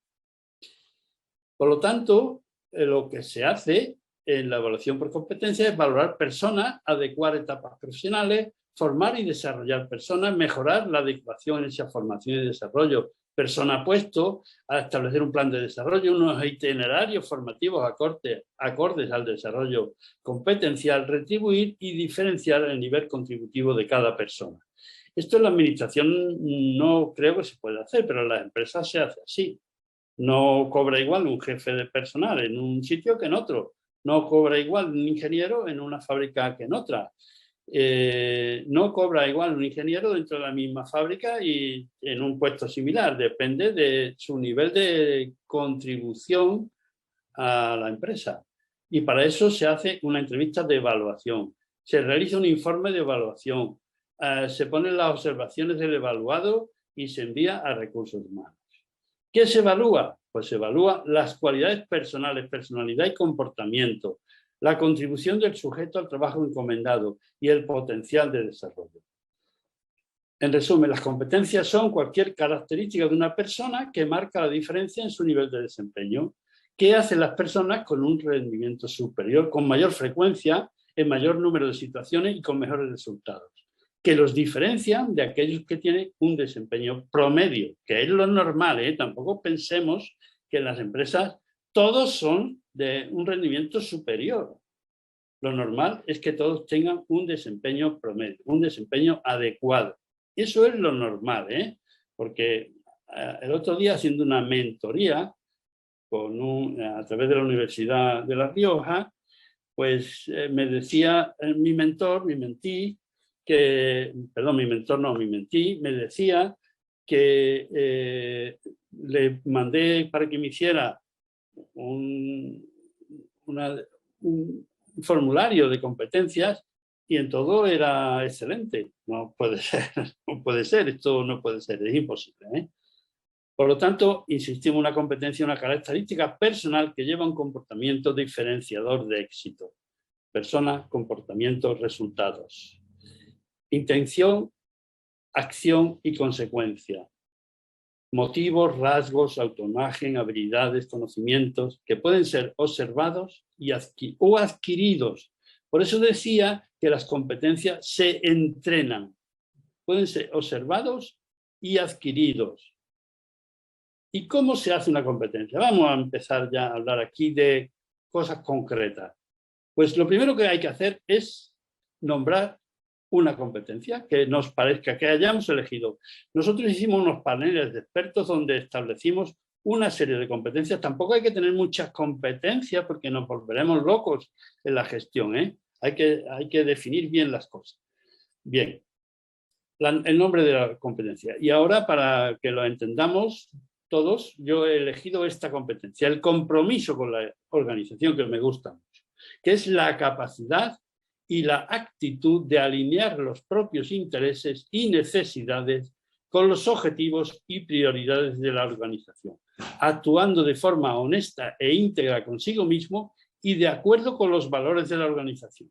Por lo tanto, lo que se hace en la evaluación por competencia es valorar personas, adecuar etapas profesionales, formar y desarrollar personas, mejorar la adecuación en esa formación y desarrollo. Persona puesto a establecer un plan de desarrollo, unos itinerarios formativos acordes al desarrollo competencial, retribuir y diferenciar el nivel contributivo de cada persona. Esto en la administración no creo que se pueda hacer, pero en las empresas se hace así. No cobra igual un jefe de personal en un sitio que en otro. No cobra igual un ingeniero en una fábrica que en otra. No cobra igual un ingeniero dentro de la misma fábrica y en un puesto similar. Depende de su nivel de contribución a la empresa. Y para eso se hace una entrevista de evaluación. Se realiza un informe de evaluación. Se ponen las observaciones del evaluado y se envía a recursos humanos. ¿Qué se evalúa? Pues se evalúa las cualidades personales, personalidad y comportamiento, la contribución del sujeto al trabajo encomendado y el potencial de desarrollo. En resumen, las competencias son cualquier característica de una persona que marca la diferencia en su nivel de desempeño. ¿Qué hacen las personas con un rendimiento superior, con mayor frecuencia, en mayor número de situaciones y con mejores resultados? Que los diferencian de aquellos que tienen un desempeño promedio, que es lo normal. Tampoco pensemos que en las empresas todos son de un rendimiento superior. Lo normal es que todos tengan un desempeño promedio, un desempeño adecuado. Eso es lo normal, porque el otro día haciendo una mentoría a través de la Universidad de La Rioja, pues me decía mi mentí, me decía que le mandé para que me hiciera un formulario de competencias y en todo era excelente. No puede ser, esto no puede ser, es imposible. Por lo tanto, insistimos en una competencia, una característica personal que lleva un comportamiento diferenciador de éxito. Persona, comportamientos, resultados. Intención, acción y consecuencia. Motivos, rasgos, autoimagen, habilidades, conocimientos que pueden ser observados o adquiridos. Por eso decía que las competencias se entrenan. Pueden ser observados y adquiridos. ¿Y cómo se hace una competencia? Vamos a empezar ya a hablar aquí de cosas concretas. Pues lo primero que hay que hacer es nombrar una competencia que nos parezca que hayamos elegido. Nosotros hicimos unos paneles de expertos donde establecimos una serie de competencias. Tampoco hay que tener muchas competencias porque nos volveremos locos en la gestión, ¿eh? Hay que definir bien las cosas. Bien, el nombre de la competencia. Y ahora, para que lo entendamos todos, yo he elegido esta competencia, el compromiso con la organización, que me gusta mucho, que es la capacidad y la actitud de alinear los propios intereses y necesidades con los objetivos y prioridades de la organización, actuando de forma honesta e íntegra consigo mismo y de acuerdo con los valores de la organización.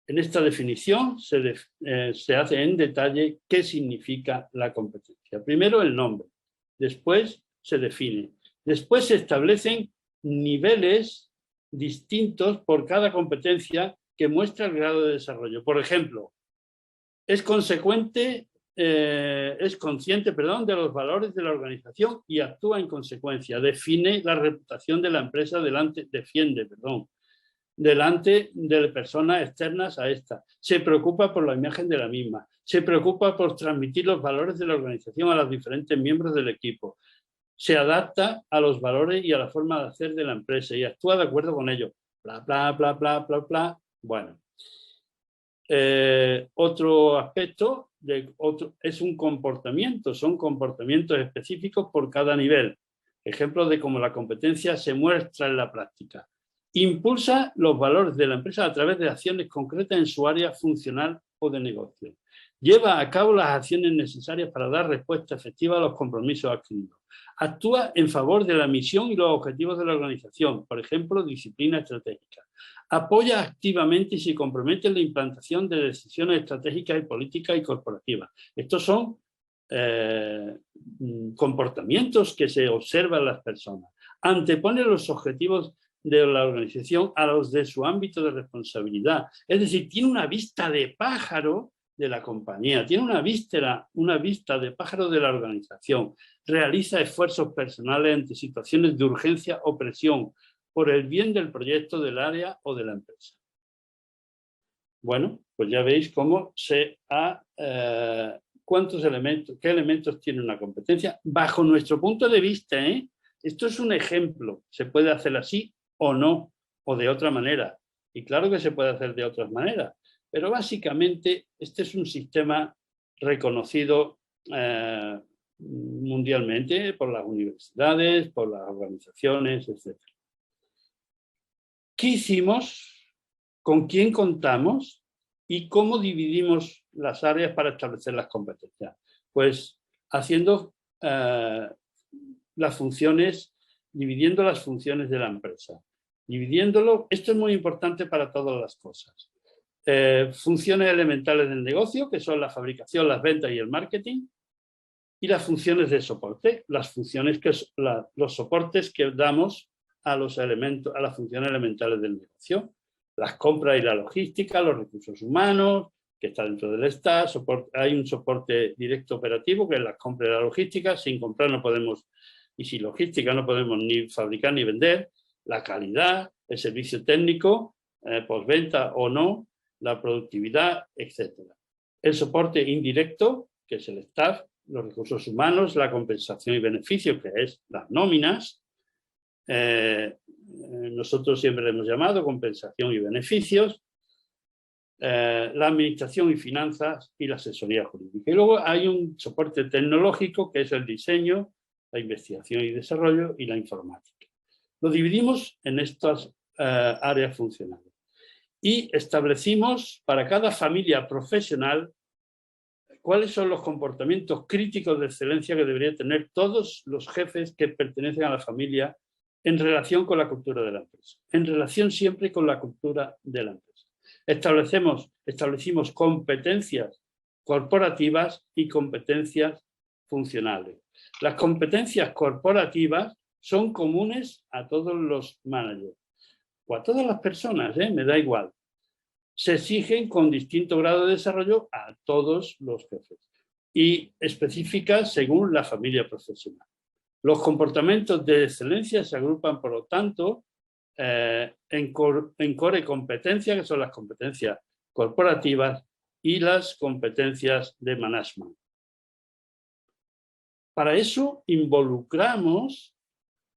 En esta definición se hace en detalle qué significa la competencia. Primero el nombre, después se define, después se establecen niveles distintos por cada competencia que muestra el grado de desarrollo. Por ejemplo, es consciente de los valores de la organización y actúa en consecuencia, defiende la reputación de la empresa delante de personas externas a esta, se preocupa por la imagen de la misma, se preocupa por transmitir los valores de la organización a los diferentes miembros del equipo, se adapta a los valores y a la forma de hacer de la empresa y actúa de acuerdo con ellos, bla, bla, bla, bla, bla, bla. Bueno, otro aspecto es un comportamiento, son comportamientos específicos por cada nivel, ejemplos de cómo la competencia se muestra en la práctica. Impulsa los valores de la empresa a través de acciones concretas en su área funcional o de negocio. Lleva a cabo las acciones necesarias para dar respuesta efectiva a los compromisos adquiridos. Actúa en favor de la misión y los objetivos de la organización, por ejemplo, disciplina estratégica. Apoya activamente y se compromete en la implantación de decisiones estratégicas y políticas y corporativas. Estos son comportamientos que se observan en las personas. Antepone los objetivos de la organización a los de su ámbito de responsabilidad. Es decir, tiene una vista de pájaro de la compañía, tiene una vista de pájaro de la organización, realiza esfuerzos personales ante situaciones de urgencia o presión por el bien del proyecto del área o de la empresa. Bueno, pues ya veis cómo qué elementos tiene una competencia bajo nuestro punto de vista, ¿eh? Esto es un ejemplo, se puede hacer así o no, o de otra manera. Y claro que se puede hacer de otras maneras, pero básicamente este es un sistema reconocido mundialmente por las universidades, por las organizaciones, etc. ¿Qué hicimos? ¿Con quién contamos? ¿Y cómo dividimos las áreas para establecer las competencias? Pues haciendo dividiendo las funciones de la empresa. Esto es muy importante para todas las cosas. Funciones elementales del negocio, que son la fabricación, las ventas y el marketing, y las funciones de soporte, los soportes que damos a las funciones elementales del negocio, las compras y la logística, los recursos humanos, que está dentro del staff, hay un soporte directo operativo, que es las compras y la logística, sin comprar no podemos, y sin logística no podemos ni fabricar ni vender, la calidad, el servicio técnico, postventa o no, la productividad, etc. El soporte indirecto, que es el staff, los recursos humanos, la compensación y beneficios, que es las nóminas. Nosotros siempre le hemos llamado compensación y beneficios. La administración y finanzas y la asesoría jurídica. Y luego hay un soporte tecnológico, que es el diseño, la investigación y desarrollo y la informática. Lo dividimos en estas áreas funcionales y establecimos para cada familia profesional cuáles son los comportamientos críticos de excelencia que deberían tener todos los jefes que pertenecen a la familia en relación con la cultura de la empresa, en relación siempre con la cultura de la empresa. Establecimos competencias corporativas y competencias funcionales. Las competencias corporativas son comunes a todos los managers o a todas las personas, me da igual. Se exigen con distinto grado de desarrollo a todos los jefes y específicas según la familia profesional. Los comportamientos de excelencia se agrupan, por lo tanto, en core competencia, que son las competencias corporativas y las competencias de management. Para eso involucramos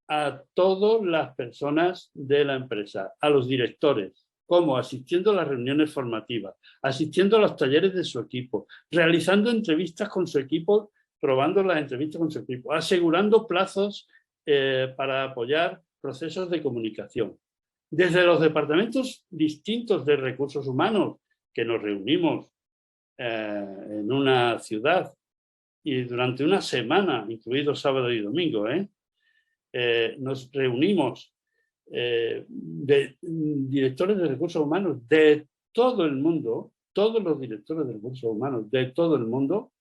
a todas las personas de la empresa, a los directores, como asistiendo a las reuniones formativas, asistiendo a los talleres de su equipo, realizando entrevistas con su equipo, probando las entrevistas con su equipo, asegurando plazos para apoyar procesos de comunicación. Desde los departamentos distintos de recursos humanos, que nos reunimos en una ciudad y durante una semana, incluido sábado y domingo, nos reunimos de directores de recursos humanos de todo el mundo, todos los directores de recursos humanos de todo el mundo,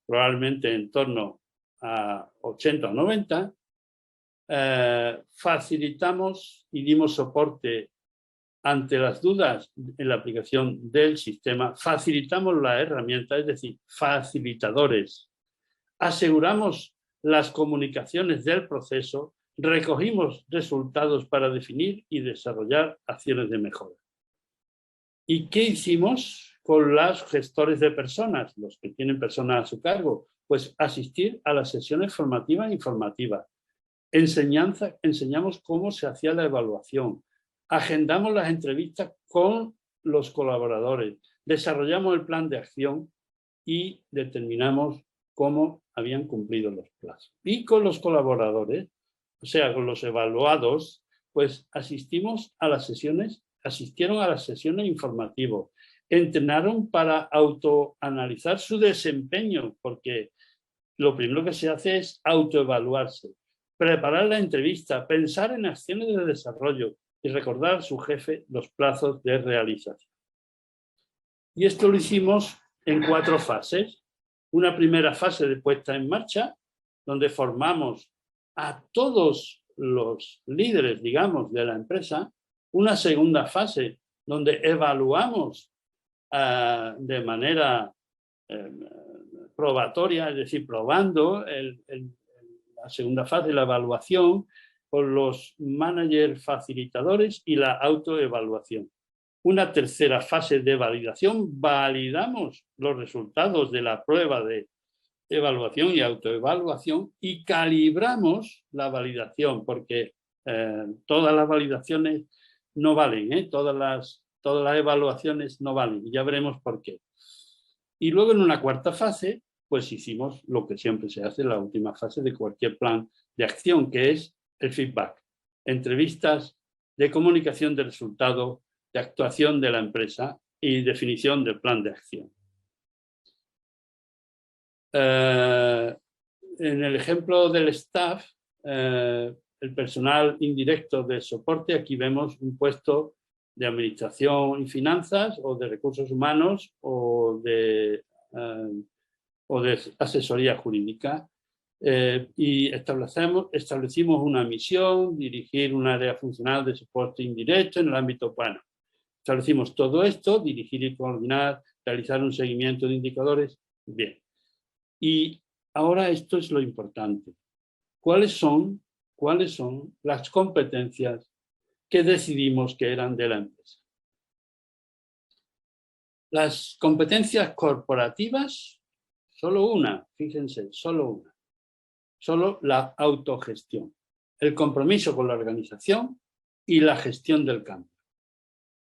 probablemente en torno a 80 o 90, facilitamos y dimos soporte ante las dudas en la aplicación del sistema, facilitamos la herramienta, es decir, facilitadores, aseguramos las comunicaciones del proceso, recogimos resultados para definir y desarrollar acciones de mejora. ¿Y qué hicimos con los gestores de personas, los que tienen personas a su cargo? Pues asistir a las sesiones formativas e informativas. Enseñamos cómo se hacía la evaluación, agendamos las entrevistas con los colaboradores, desarrollamos el plan de acción y determinamos cómo habían cumplido los plazos. Y con los colaboradores, o sea, con los evaluados, pues asistieron a las sesiones informativas, entrenaron para autoanalizar su desempeño, porque lo primero que se hace es autoevaluarse, preparar la entrevista, pensar en acciones de desarrollo y recordar a su jefe los plazos de realización. Y esto lo hicimos en 4 fases. Una primera fase de puesta en marcha, donde formamos a todos los líderes, digamos, de la empresa. Una segunda fase, donde evaluamos de manera probatoria, es decir, probando la segunda fase, la evaluación, con los managers facilitadores y la autoevaluación. Una tercera fase de validación, validamos los resultados de la prueba de evaluación y autoevaluación y calibramos la validación, porque todas las validaciones no valen, todas las evaluaciones no valen, y ya veremos por qué. Y luego en una cuarta fase, pues hicimos lo que siempre se hace en la última fase de cualquier plan de acción, que es el feedback, entrevistas de comunicación de resultado, de actuación de la empresa y definición del plan de acción. En el ejemplo del staff, el personal indirecto de soporte, aquí vemos un puesto de administración y finanzas o de recursos humanos o de asesoría jurídica. Y establecimos una misión, dirigir un área funcional de soporte indirecto en el ámbito urbano. Establecimos todo esto, dirigir y coordinar, realizar un seguimiento de indicadores. Bien. Y ahora esto es lo importante. ¿Cuáles son las competencias que decidimos que eran de la empresa? Las competencias corporativas, solo una, fíjense, solo una. Solo la autogestión, el compromiso con la organización y la gestión del cambio.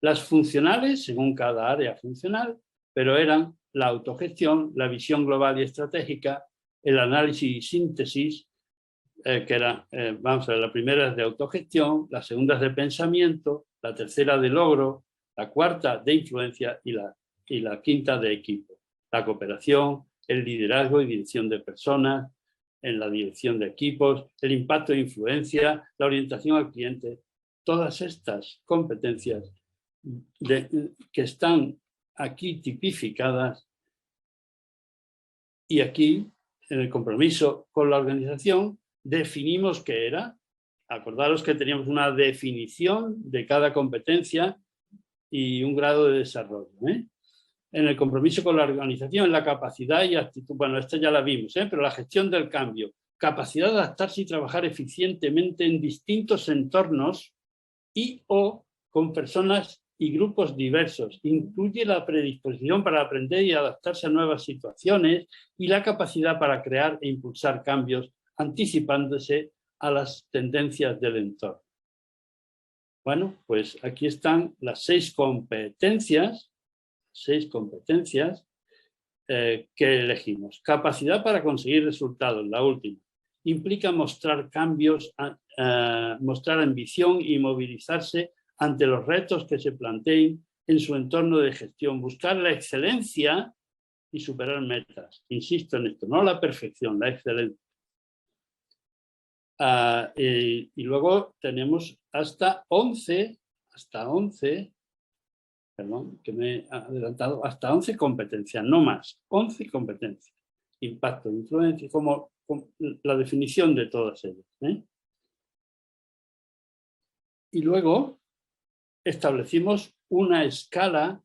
Las funcionales, según cada área funcional, pero eran la autogestión, la visión global y estratégica, el análisis y síntesis, que era, vamos a ver, la primera es de autogestión, la segunda es de pensamiento, la tercera de logro, la cuarta de influencia y la quinta de equipo. La cooperación, el liderazgo y dirección de personas, en la dirección de equipos, el impacto de influencia, la orientación al cliente. Todas estas competencias que están aquí tipificadas y aquí, en el compromiso con la organización, definimos qué era. Acordaros que teníamos una definición de cada competencia y un grado de desarrollo. En el compromiso con la organización, la capacidad y actitud, bueno, esta ya la vimos, pero la gestión del cambio, capacidad de adaptarse y trabajar eficientemente en distintos entornos y o con personas y grupos diversos. Incluye la predisposición para aprender y adaptarse a nuevas situaciones y la capacidad para crear e impulsar cambios anticipándose a las tendencias del entorno. Bueno, pues aquí están las 6 competencias que elegimos. Capacidad para conseguir resultados, la última. Implica mostrar cambios, mostrar ambición y movilizarse ante los retos que se planteen en su entorno de gestión. Buscar la excelencia y superar metas. Insisto en esto, no la perfección, la excelencia. Y luego tenemos hasta 11, perdón, que me he adelantado, hasta 11 competencias, no más, 11 competencias. Impacto, influencia, como la definición de todas ellas. Y luego establecimos una escala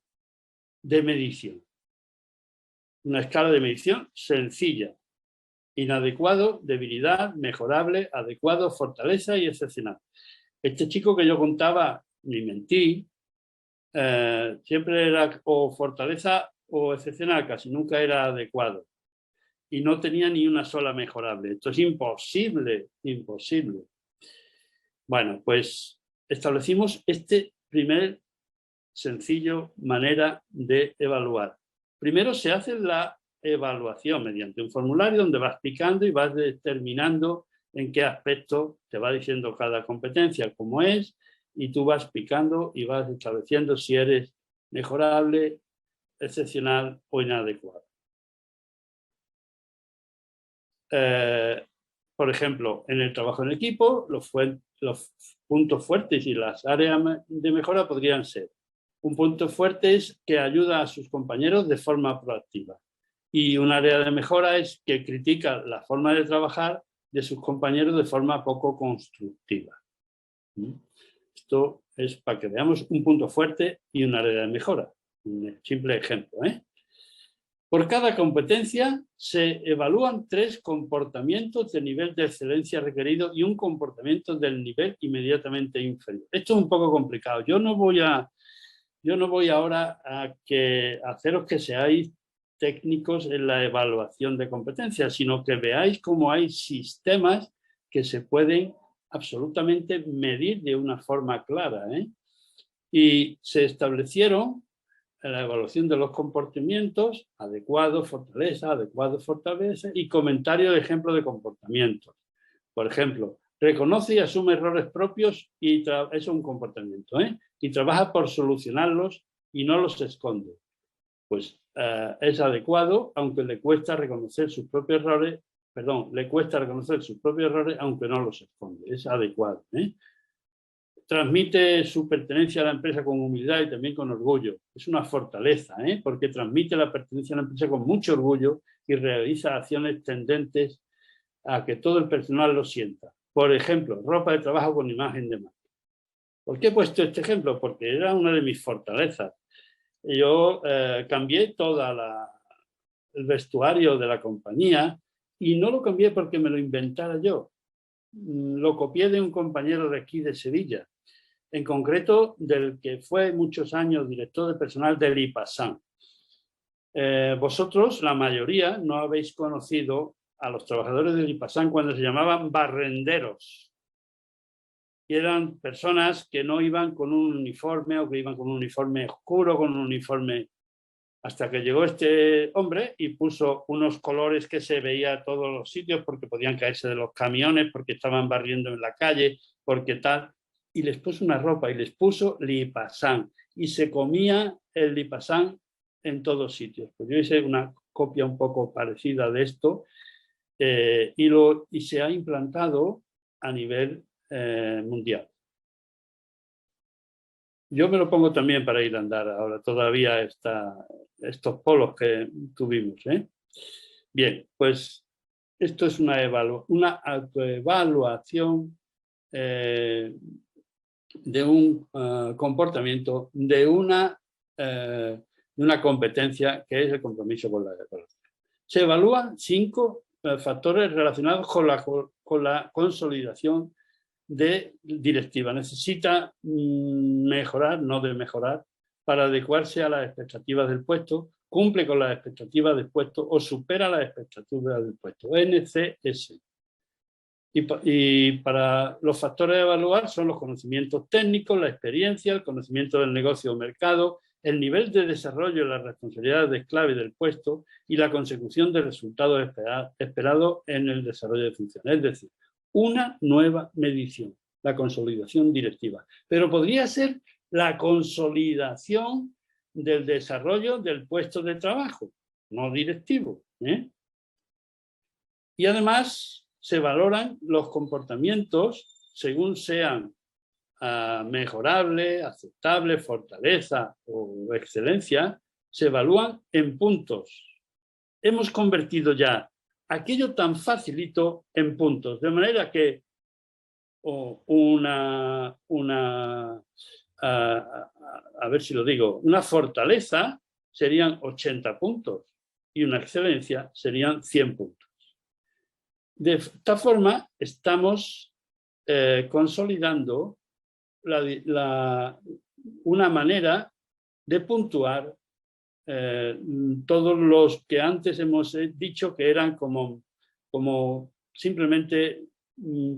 de medición. Una escala de medición sencilla. Inadecuado, debilidad, mejorable, adecuado, fortaleza y excepcional. Este chico que yo contaba, ni mentí, siempre era o fortaleza o excepcional, casi nunca era adecuado. Y no tenía ni una sola mejorable. Esto es imposible, imposible. Bueno, pues establecimos este primer sencillo manera de evaluar. Primero se hace la evaluación mediante un formulario donde vas picando y vas determinando en qué aspecto te va diciendo cada competencia, cómo es, y tú vas picando y vas estableciendo si eres mejorable, excepcional o inadecuado. Por ejemplo, en el trabajo en equipo, los puntos fuertes y las áreas de mejora podrían ser: un punto fuerte es que ayuda a sus compañeros de forma proactiva, y un área de mejora es que critica la forma de trabajar de sus compañeros de forma poco constructiva. Esto es para que veamos un punto fuerte y un área de mejora. Un simple ejemplo. Por cada competencia se evalúan 3 comportamientos de nivel de excelencia requerido y un comportamiento del nivel inmediatamente inferior. Esto es un poco complicado. Yo no voy ahora a haceros que seáis técnicos en la evaluación de competencias, sino que veáis cómo hay sistemas que se pueden absolutamente medir de una forma clara. Y se establecieron en la evaluación de los comportamientos: adecuado, fortaleza y comentario de ejemplo de comportamientos. Por ejemplo, reconoce y asume errores propios, y eso es un comportamiento, y trabaja por solucionarlos y no los esconde. Pues es adecuado, aunque le cuesta reconocer sus propios errores, aunque no los esconde. Es adecuado. Transmite su pertenencia a la empresa con humildad y también con orgullo. Es una fortaleza, porque transmite la pertenencia a la empresa con mucho orgullo y realiza acciones tendentes a que todo el personal lo sienta. Por ejemplo, ropa de trabajo con imagen de marca. ¿Por qué he puesto este ejemplo? Porque era una de mis fortalezas. Yo cambié todo el vestuario de la compañía, y no lo cambié porque me lo inventara yo. Lo copié de un compañero de aquí de Sevilla, en concreto del que fue muchos años director de personal del IPASAN. Vosotros, la mayoría, no habéis conocido a los trabajadores del IPASAN cuando se llamaban barrenderos. Y eran personas que no iban con un uniforme, o que iban con un uniforme oscuro, con un uniforme... Hasta que llegó este hombre y puso unos colores que se veía a todos los sitios, porque podían caerse de los camiones, porque estaban barriendo en la calle, porque tal. Y les puso una ropa y les puso Lipasan. Y se comía el Lipasan en todos sitios. Pues yo hice una copia un poco parecida de esto, y se ha implantado a nivel mundial. Yo me lo pongo también para ir a andar ahora, todavía estos polos que tuvimos. Bien, pues esto es una autoevaluación de un comportamiento, de una competencia, que es el compromiso con la evaluación. Se evalúan 5 factores relacionados con la consolidación de directiva. Necesita mejorar, no de mejorar, para adecuarse a las expectativas del puesto, cumple con las expectativas del puesto o supera las expectativas del puesto. NCS. Y para los factores a evaluar son los conocimientos técnicos, la experiencia, el conocimiento del negocio o mercado, el nivel de desarrollo y las responsabilidades clave del puesto y la consecución de resultados esperados en el desarrollo de funciones. Es decir, una nueva medición, la consolidación directiva. Pero podría ser la consolidación del desarrollo del puesto de trabajo, no directivo. Y además se valoran los comportamientos según sean mejorables, aceptables, fortaleza o excelencia, se evalúan en puntos. Hemos convertido ya aquello tan facilito en puntos, de manera que a ver si lo digo, una fortaleza serían 80 puntos y una excelencia serían 100 puntos. De esta forma estamos consolidando una manera de puntuar todos los que antes hemos dicho que eran como simplemente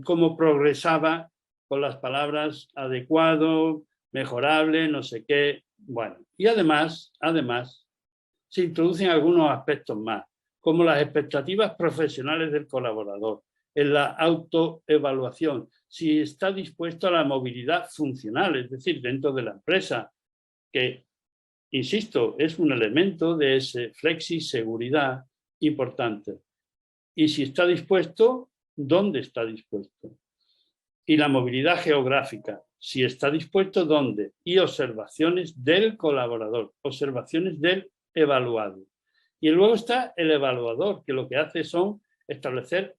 cómo progresaba con las palabras adecuado, mejorable, no sé qué. Bueno, y además se introducen algunos aspectos más, como las expectativas profesionales del colaborador, en la autoevaluación, si está dispuesto a la movilidad funcional, es decir, dentro de la empresa, que, insisto, es un elemento de ese flexi-seguridad importante. Y si está dispuesto, ¿dónde está dispuesto? Y la movilidad geográfica, si está dispuesto, ¿dónde? Y observaciones del colaborador, observaciones del evaluado. Y luego está el evaluador, que lo que hace son establecer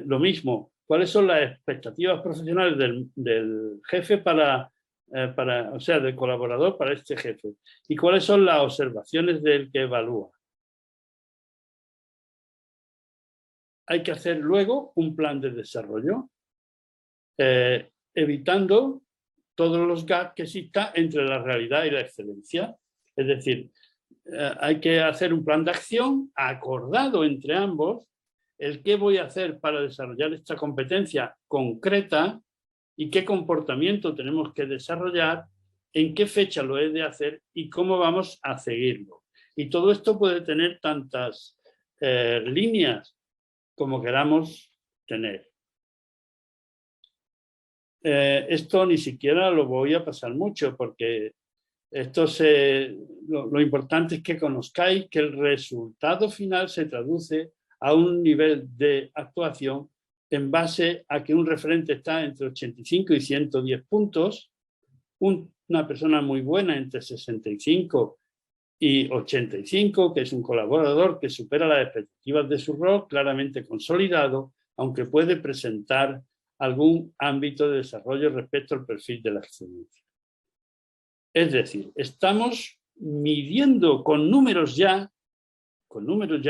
lo mismo. ¿Cuáles son las expectativas profesionales del jefe o sea, del colaborador para este jefe? ¿Y cuáles son las observaciones del que evalúa? Hay que hacer luego un plan de desarrollo, evitando todos los gaps que exista entre la realidad y la excelencia. Es decir, hay que hacer un plan de acción acordado entre ambos, el qué voy a hacer para desarrollar esta competencia concreta y qué comportamiento tenemos que desarrollar, en qué fecha lo he de hacer y cómo vamos a seguirlo. Y todo esto puede tener tantas líneas como queramos tener. Esto ni siquiera lo voy a pasar mucho porque lo importante es que conozcáis que el resultado final se traduce a un nivel de actuación en base a que un referente está entre 85 y 110 puntos, una persona muy buena entre 65 y 85, que es un colaborador que supera las expectativas de su rol, claramente consolidado, aunque puede presentar algún ámbito de desarrollo respecto al perfil de la excelencia. Es decir, estamos midiendo con números ya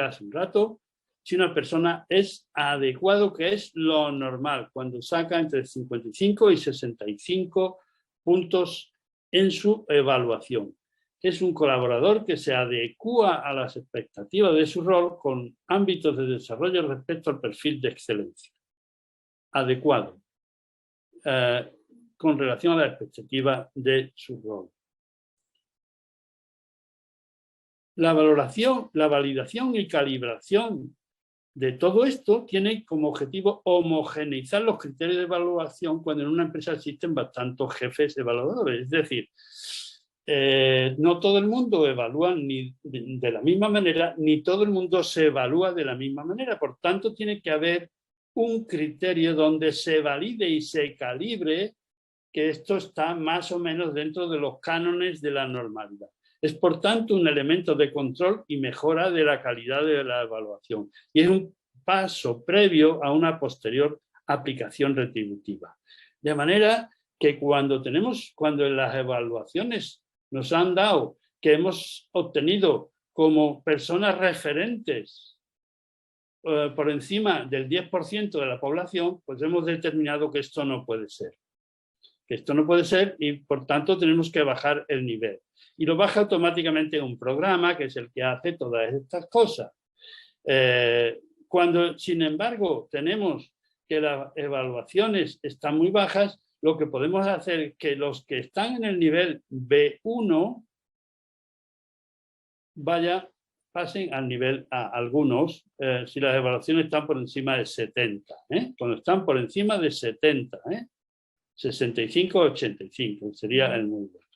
hace un rato, si una persona es adecuado, que es lo normal, cuando saca entre 55 y 65 puntos en su evaluación. Es un colaborador que se adecúa a las expectativas de su rol con ámbitos de desarrollo respecto al perfil de excelencia. Adecuado. Con relación a la expectativa de su rol. La valoración, la validación y calibración de todo esto tiene como objetivo homogeneizar los criterios de evaluación cuando en una empresa existen bastantes jefes evaluadores. Es decir, no todo el mundo evalúa ni de la misma manera, ni todo el mundo se evalúa de la misma manera. Por tanto, tiene que haber un criterio donde se valide y se calibre que esto está más o menos dentro de los cánones de la normalidad. Es, por tanto, un elemento de control y mejora de la calidad de la evaluación. Y es un paso previo a una posterior aplicación retributiva. De manera que cuando en las evaluaciones nos han dado que hemos obtenido como personas referentes por encima del 10% de la población, pues hemos determinado que esto no puede ser. Que esto no puede ser y por tanto tenemos que bajar el nivel. Y lo baja automáticamente un programa que es el que hace todas estas cosas. Cuando, sin embargo, tenemos que las evaluaciones están muy bajas, lo que podemos hacer es que los que están en el nivel B1 pasen al nivel A, algunos, si las evaluaciones están por encima de 70. Cuando están por encima de 70, 65 85 sería el muy bueno.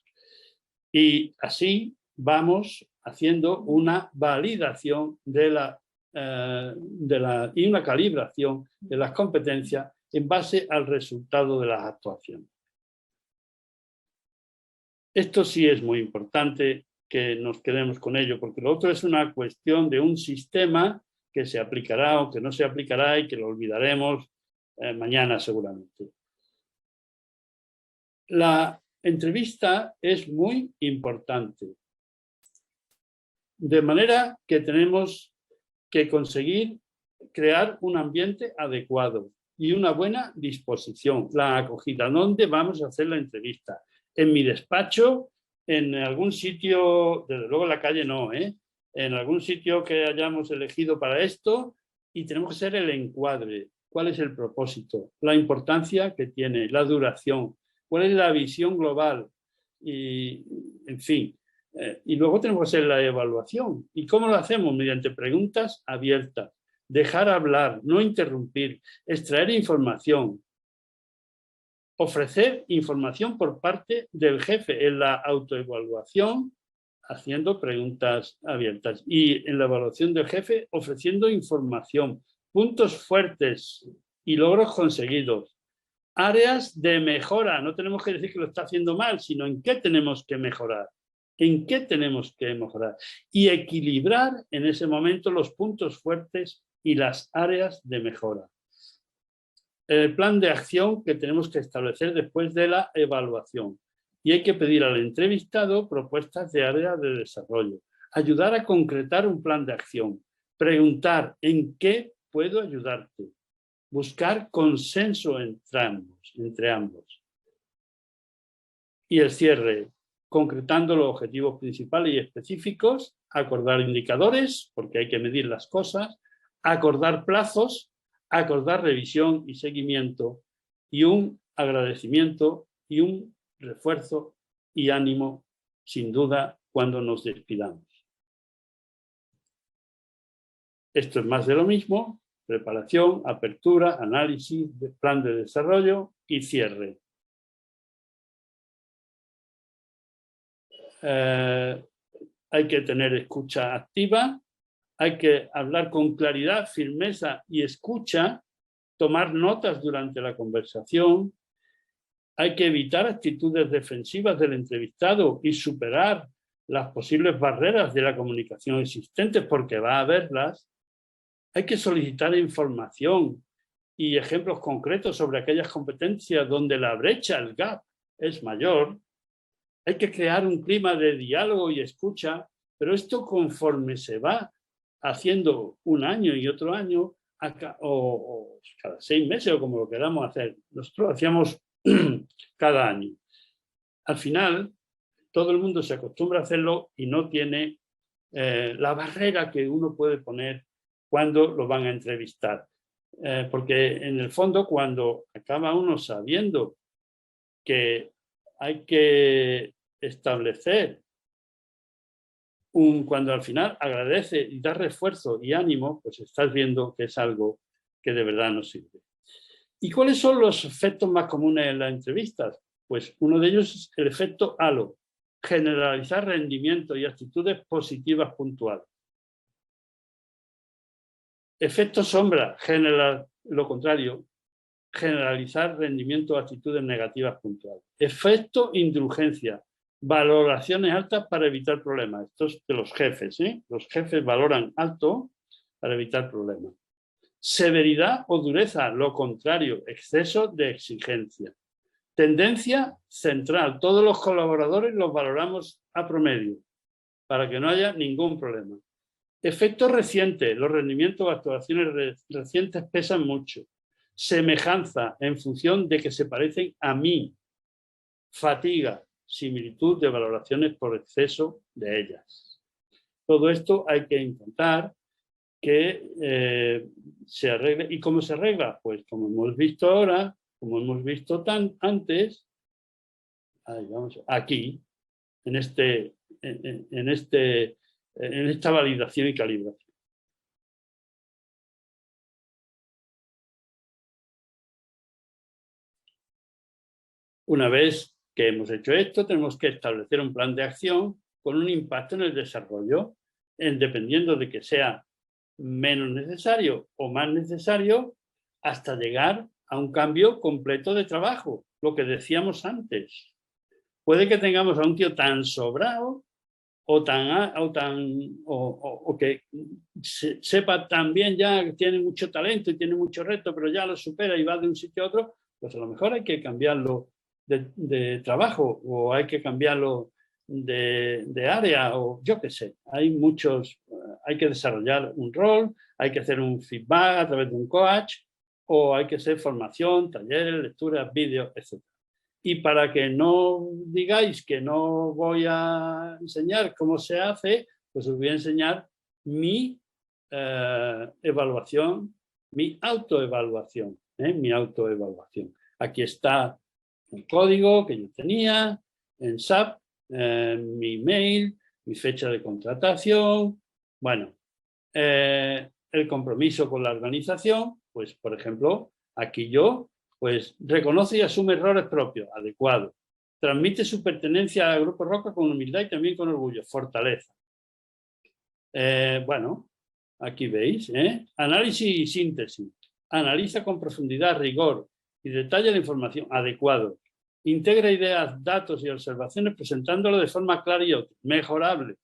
Y así vamos haciendo una validación y una calibración de las competencias en base al resultado de las actuaciones. Esto sí es muy importante que nos quedemos con ello, porque lo otro es una cuestión de un sistema que se aplicará o que no se aplicará y que lo olvidaremos mañana seguramente. La entrevista es muy importante, de manera que tenemos que conseguir crear un ambiente adecuado y una buena disposición, la acogida. ¿Dónde vamos a hacer la entrevista? En mi despacho, en algún sitio, desde luego en la calle no, en algún sitio que hayamos elegido para esto, y tenemos que ser el encuadre. ¿Cuál es el propósito? La importancia que tiene, la duración, cuál es la visión global y, en fin. Y luego tenemos que hacer la evaluación. ¿Y cómo lo hacemos? Mediante preguntas abiertas, dejar hablar, no interrumpir, extraer información, ofrecer información por parte del jefe en la autoevaluación, haciendo preguntas abiertas, y en la evaluación del jefe ofreciendo información, puntos fuertes y logros conseguidos, áreas de mejora. No tenemos que decir que lo está haciendo mal, sino en qué tenemos que mejorar. ¿En qué tenemos que mejorar? Y equilibrar en ese momento los puntos fuertes y las áreas de mejora. El plan de acción que tenemos que establecer después de la evaluación. Y hay que pedir al entrevistado propuestas de áreas de desarrollo. Ayudar a concretar un plan de acción. Preguntar ¿en qué puedo ayudarte? Buscar consenso entre ambos. Y el cierre, concretando los objetivos principales y específicos, acordar indicadores, porque hay que medir las cosas, acordar plazos, acordar revisión y seguimiento, y un agradecimiento y un refuerzo y ánimo, sin duda, cuando nos despidamos. Esto es más de lo mismo: preparación, apertura, análisis, plan de desarrollo y cierre. Hay que tener escucha activa, hay que hablar con claridad, firmeza y escucha, tomar notas durante la conversación, hay que evitar actitudes defensivas del entrevistado y superar las posibles barreras de la comunicación existentes, porque va a haberlas. Hay que solicitar información y ejemplos concretos sobre aquellas competencias donde la brecha, el gap, es mayor. Hay que crear un clima de diálogo y escucha, pero esto conforme se va haciendo un año y otro año, o cada 6 meses o como lo queramos hacer. Nosotros lo hacíamos cada año. Al final, todo el mundo se acostumbra a hacerlo y no tiene la barrera que uno puede poner cuando lo van a entrevistar. Porque en el fondo, cuando acaba uno sabiendo que hay que establecer cuando al final agradece y da refuerzo y ánimo, pues estás viendo que es algo que de verdad nos sirve. ¿Y cuáles son los efectos más comunes en las entrevistas? Pues uno de ellos es el efecto halo, generalizar rendimiento y actitudes positivas puntuales. Efecto sombra, lo contrario, generalizar rendimiento o actitudes negativas puntuales. Efecto indulgencia, valoraciones altas para evitar problemas. Esto es de los jefes, Los jefes valoran alto para evitar problemas. Severidad o dureza, lo contrario, exceso de exigencia. Tendencia central, todos los colaboradores los valoramos a promedio, para que no haya ningún problema. Efectos recientes. Los rendimientos o actuaciones recientes pesan mucho. Semejanza en función de que se parecen a mí. Fatiga. Similitud de valoraciones por exceso de ellas. Todo esto hay que intentar que se arregle. ¿Y cómo se arregla? Pues como hemos visto ahora, como hemos visto antes, aquí, en esta validación y calibración. Una vez que hemos hecho esto, tenemos que establecer un plan de acción con un impacto en el desarrollo, dependiendo de que sea menos necesario o más necesario, hasta llegar a un cambio completo de trabajo, lo que decíamos antes. Puede que tengamos a un tío tan sobrado o que sepa también ya que tiene mucho talento y tiene mucho reto, pero ya lo supera y va de un sitio a otro, pues a lo mejor hay que cambiarlo de trabajo o hay que cambiarlo de área o yo qué sé. Hay que desarrollar un rol, hay que hacer un feedback a través de un coach o hay que hacer formación, talleres, lecturas, vídeos, etc. Y para que no digáis que no voy a enseñar cómo se hace, pues os voy a enseñar mi evaluación, mi autoevaluación. Aquí está el código que yo tenía en SAP, mi email, mi fecha de contratación. Bueno, el compromiso con la organización, pues por ejemplo, aquí yo pues reconoce y asume errores propios, adecuado. Transmite su pertenencia al Grupo Roca con humildad y también con orgullo, fortaleza. Bueno, aquí veis, análisis y síntesis. Analiza con profundidad, rigor y detalle la información, adecuado. Integra ideas, datos y observaciones presentándolo de forma clara y útil, mejorable.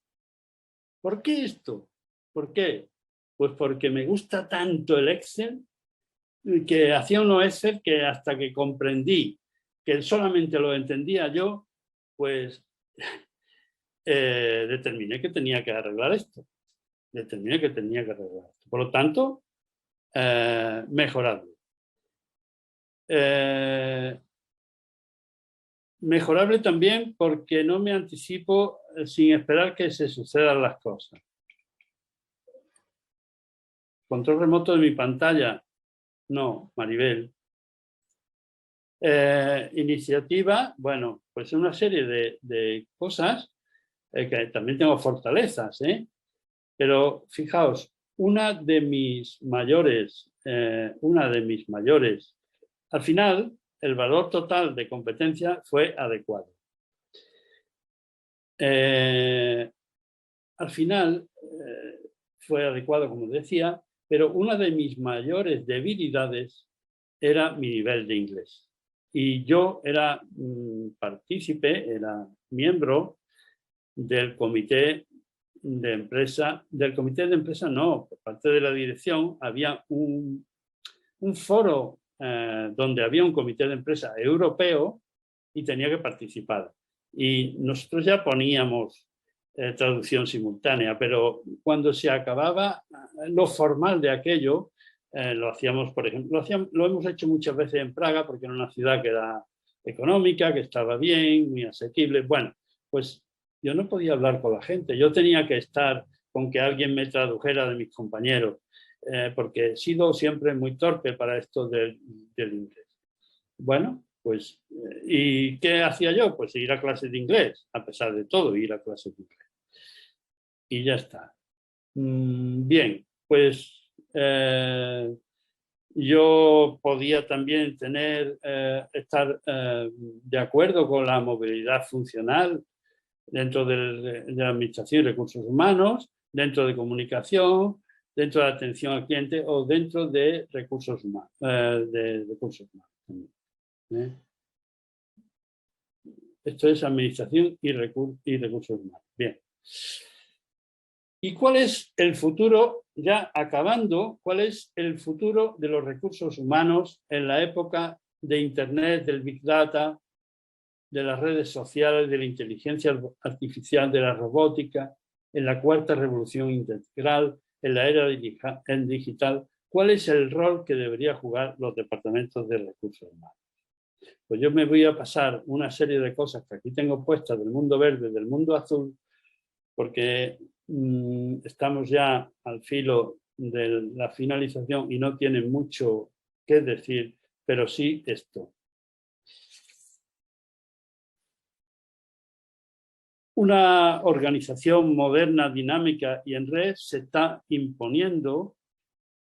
¿Por qué esto? ¿Por qué? Pues porque me gusta tanto el Excel, que hacía unos Excel que hasta que comprendí que solamente lo entendía yo, pues determiné que tenía que arreglar esto. Por lo tanto, mejorable. Mejorable también porque no me anticipo sin esperar que se sucedan las cosas. Control remoto de mi pantalla. No, Maribel. Iniciativa, bueno, pues una serie de cosas que también tengo fortalezas, pero fijaos, una de mis mayores, al final el valor total de competencia fue adecuado. Al final fue adecuado, como decía, pero una de mis mayores debilidades era mi nivel de inglés. Y yo era partícipe, era miembro del comité de empresa, no, por parte de la dirección había un foro donde había un comité de empresa europeo y tenía que participar. Y nosotros ya poníamos traducción simultánea, pero cuando se acababa lo formal de aquello, lo hacíamos, por ejemplo, lo hemos hecho muchas veces en Praga porque era una ciudad que era económica, que estaba bien, muy asequible. Bueno, pues yo no podía hablar con la gente, yo tenía que estar con que alguien me tradujera de mis compañeros, porque he sido siempre muy torpe para esto del inglés. Bueno, pues, ¿y qué hacía yo? Pues ir a clases de inglés, a pesar de todo, ir a clases de inglés. Y ya está. Bien, pues yo podía también estar de acuerdo con la movilidad funcional dentro de la administración y recursos humanos, dentro de comunicación, dentro de atención al cliente o dentro de recursos humanos. Esto es administración y recursos humanos. Bien. ¿Y cuál es el futuro, ya acabando, cuál es el futuro de los recursos humanos en la época de Internet, del Big Data, de las redes sociales, de la inteligencia artificial, de la robótica? en la cuarta revolución integral, en la era digital, ¿cuál es el rol que deberían jugar los departamentos de recursos humanos? Pues yo me voy a pasar una serie de cosas que aquí tengo puestas del mundo verde, del mundo azul, porque estamos ya al filo de la finalización y no tiene mucho que decir, pero sí esto. Una organización moderna, dinámica y en red se está imponiendo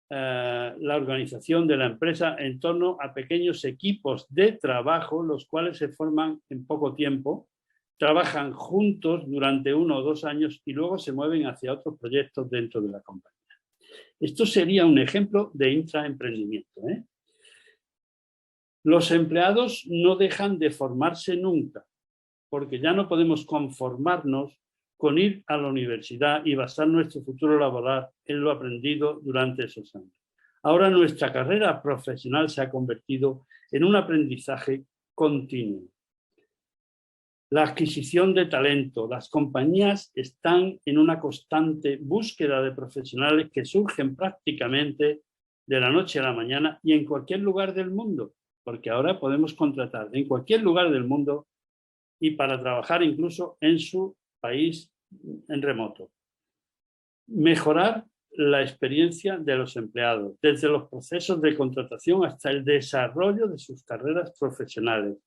la organización de la empresa en torno a pequeños equipos de trabajo, los cuales se forman en poco tiempo, trabajan juntos durante 1 o 2 años y luego se mueven hacia otros proyectos dentro de la compañía. Esto sería un ejemplo de intraemprendimiento, ¿eh? Los empleados no dejan de formarse nunca, porque ya no podemos conformarnos con ir a la universidad y basar nuestro futuro laboral en lo aprendido durante esos años. Ahora nuestra carrera profesional se ha convertido en un aprendizaje continuo. La adquisición de talento. Las compañías están en una constante búsqueda de profesionales que surgen prácticamente de la noche a la mañana y en cualquier lugar del mundo, porque ahora podemos contratar en cualquier lugar del mundo y para trabajar incluso en su país en remoto. Mejorar la experiencia de los empleados, desde los procesos de contratación hasta el desarrollo de sus carreras profesionales.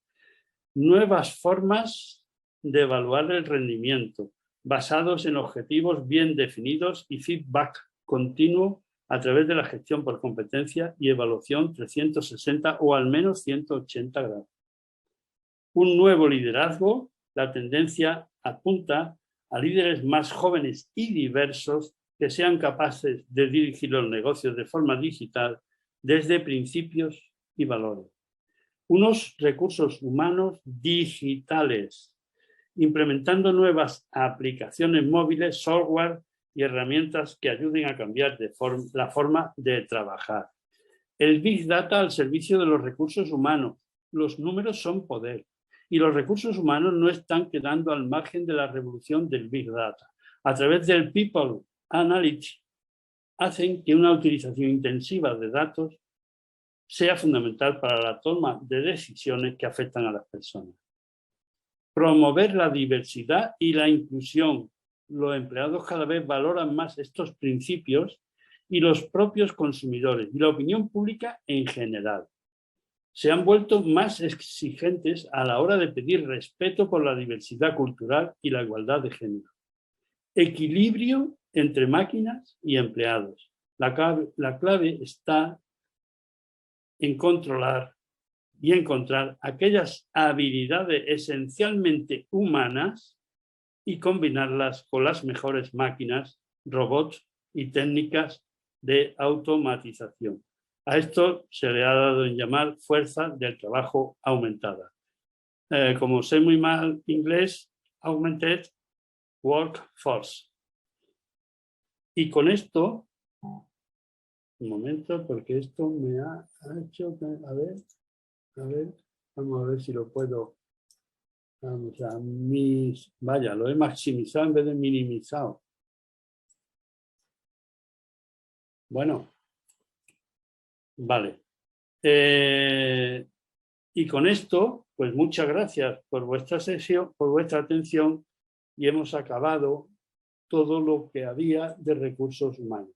Nuevas formas de evaluar el rendimiento, basados en objetivos bien definidos y feedback continuo a través de la gestión por competencia y evaluación 360 o al menos 180 grados. Un nuevo liderazgo, la tendencia apunta a líderes más jóvenes y diversos que sean capaces de dirigir los negocios de forma digital desde principios y valores. Unos recursos humanos digitales, implementando nuevas aplicaciones móviles, software y herramientas que ayuden a cambiar la forma de trabajar. El Big Data al servicio de los recursos humanos. Los números son poder. Y los recursos humanos no están quedando al margen de la revolución del Big Data. A través del People Analytics hacen que una utilización intensiva de datos sea fundamental para la toma de decisiones que afectan a las personas. Promover la diversidad y la inclusión. Los empleados cada vez valoran más estos principios y los propios consumidores y la opinión pública en general. Se han vuelto más exigentes a la hora de pedir respeto por la diversidad cultural y la igualdad de género. Equilibrio entre máquinas y empleados. La clave está en controlar y encontrar aquellas habilidades esencialmente humanas y combinarlas con las mejores máquinas, robots y técnicas de automatización. A esto se le ha dado en llamar fuerza del trabajo aumentada. Como sé muy mal inglés, Augmented Workforce. Y con esto, un momento, porque esto me ha hecho, a ver, vamos a ver si lo puedo, vamos a vaya, lo he maximizado en vez de minimizado. Bueno, vale. Y con esto, pues muchas gracias por vuestra sesión, por vuestra atención y hemos acabado todo lo que había de recursos humanos.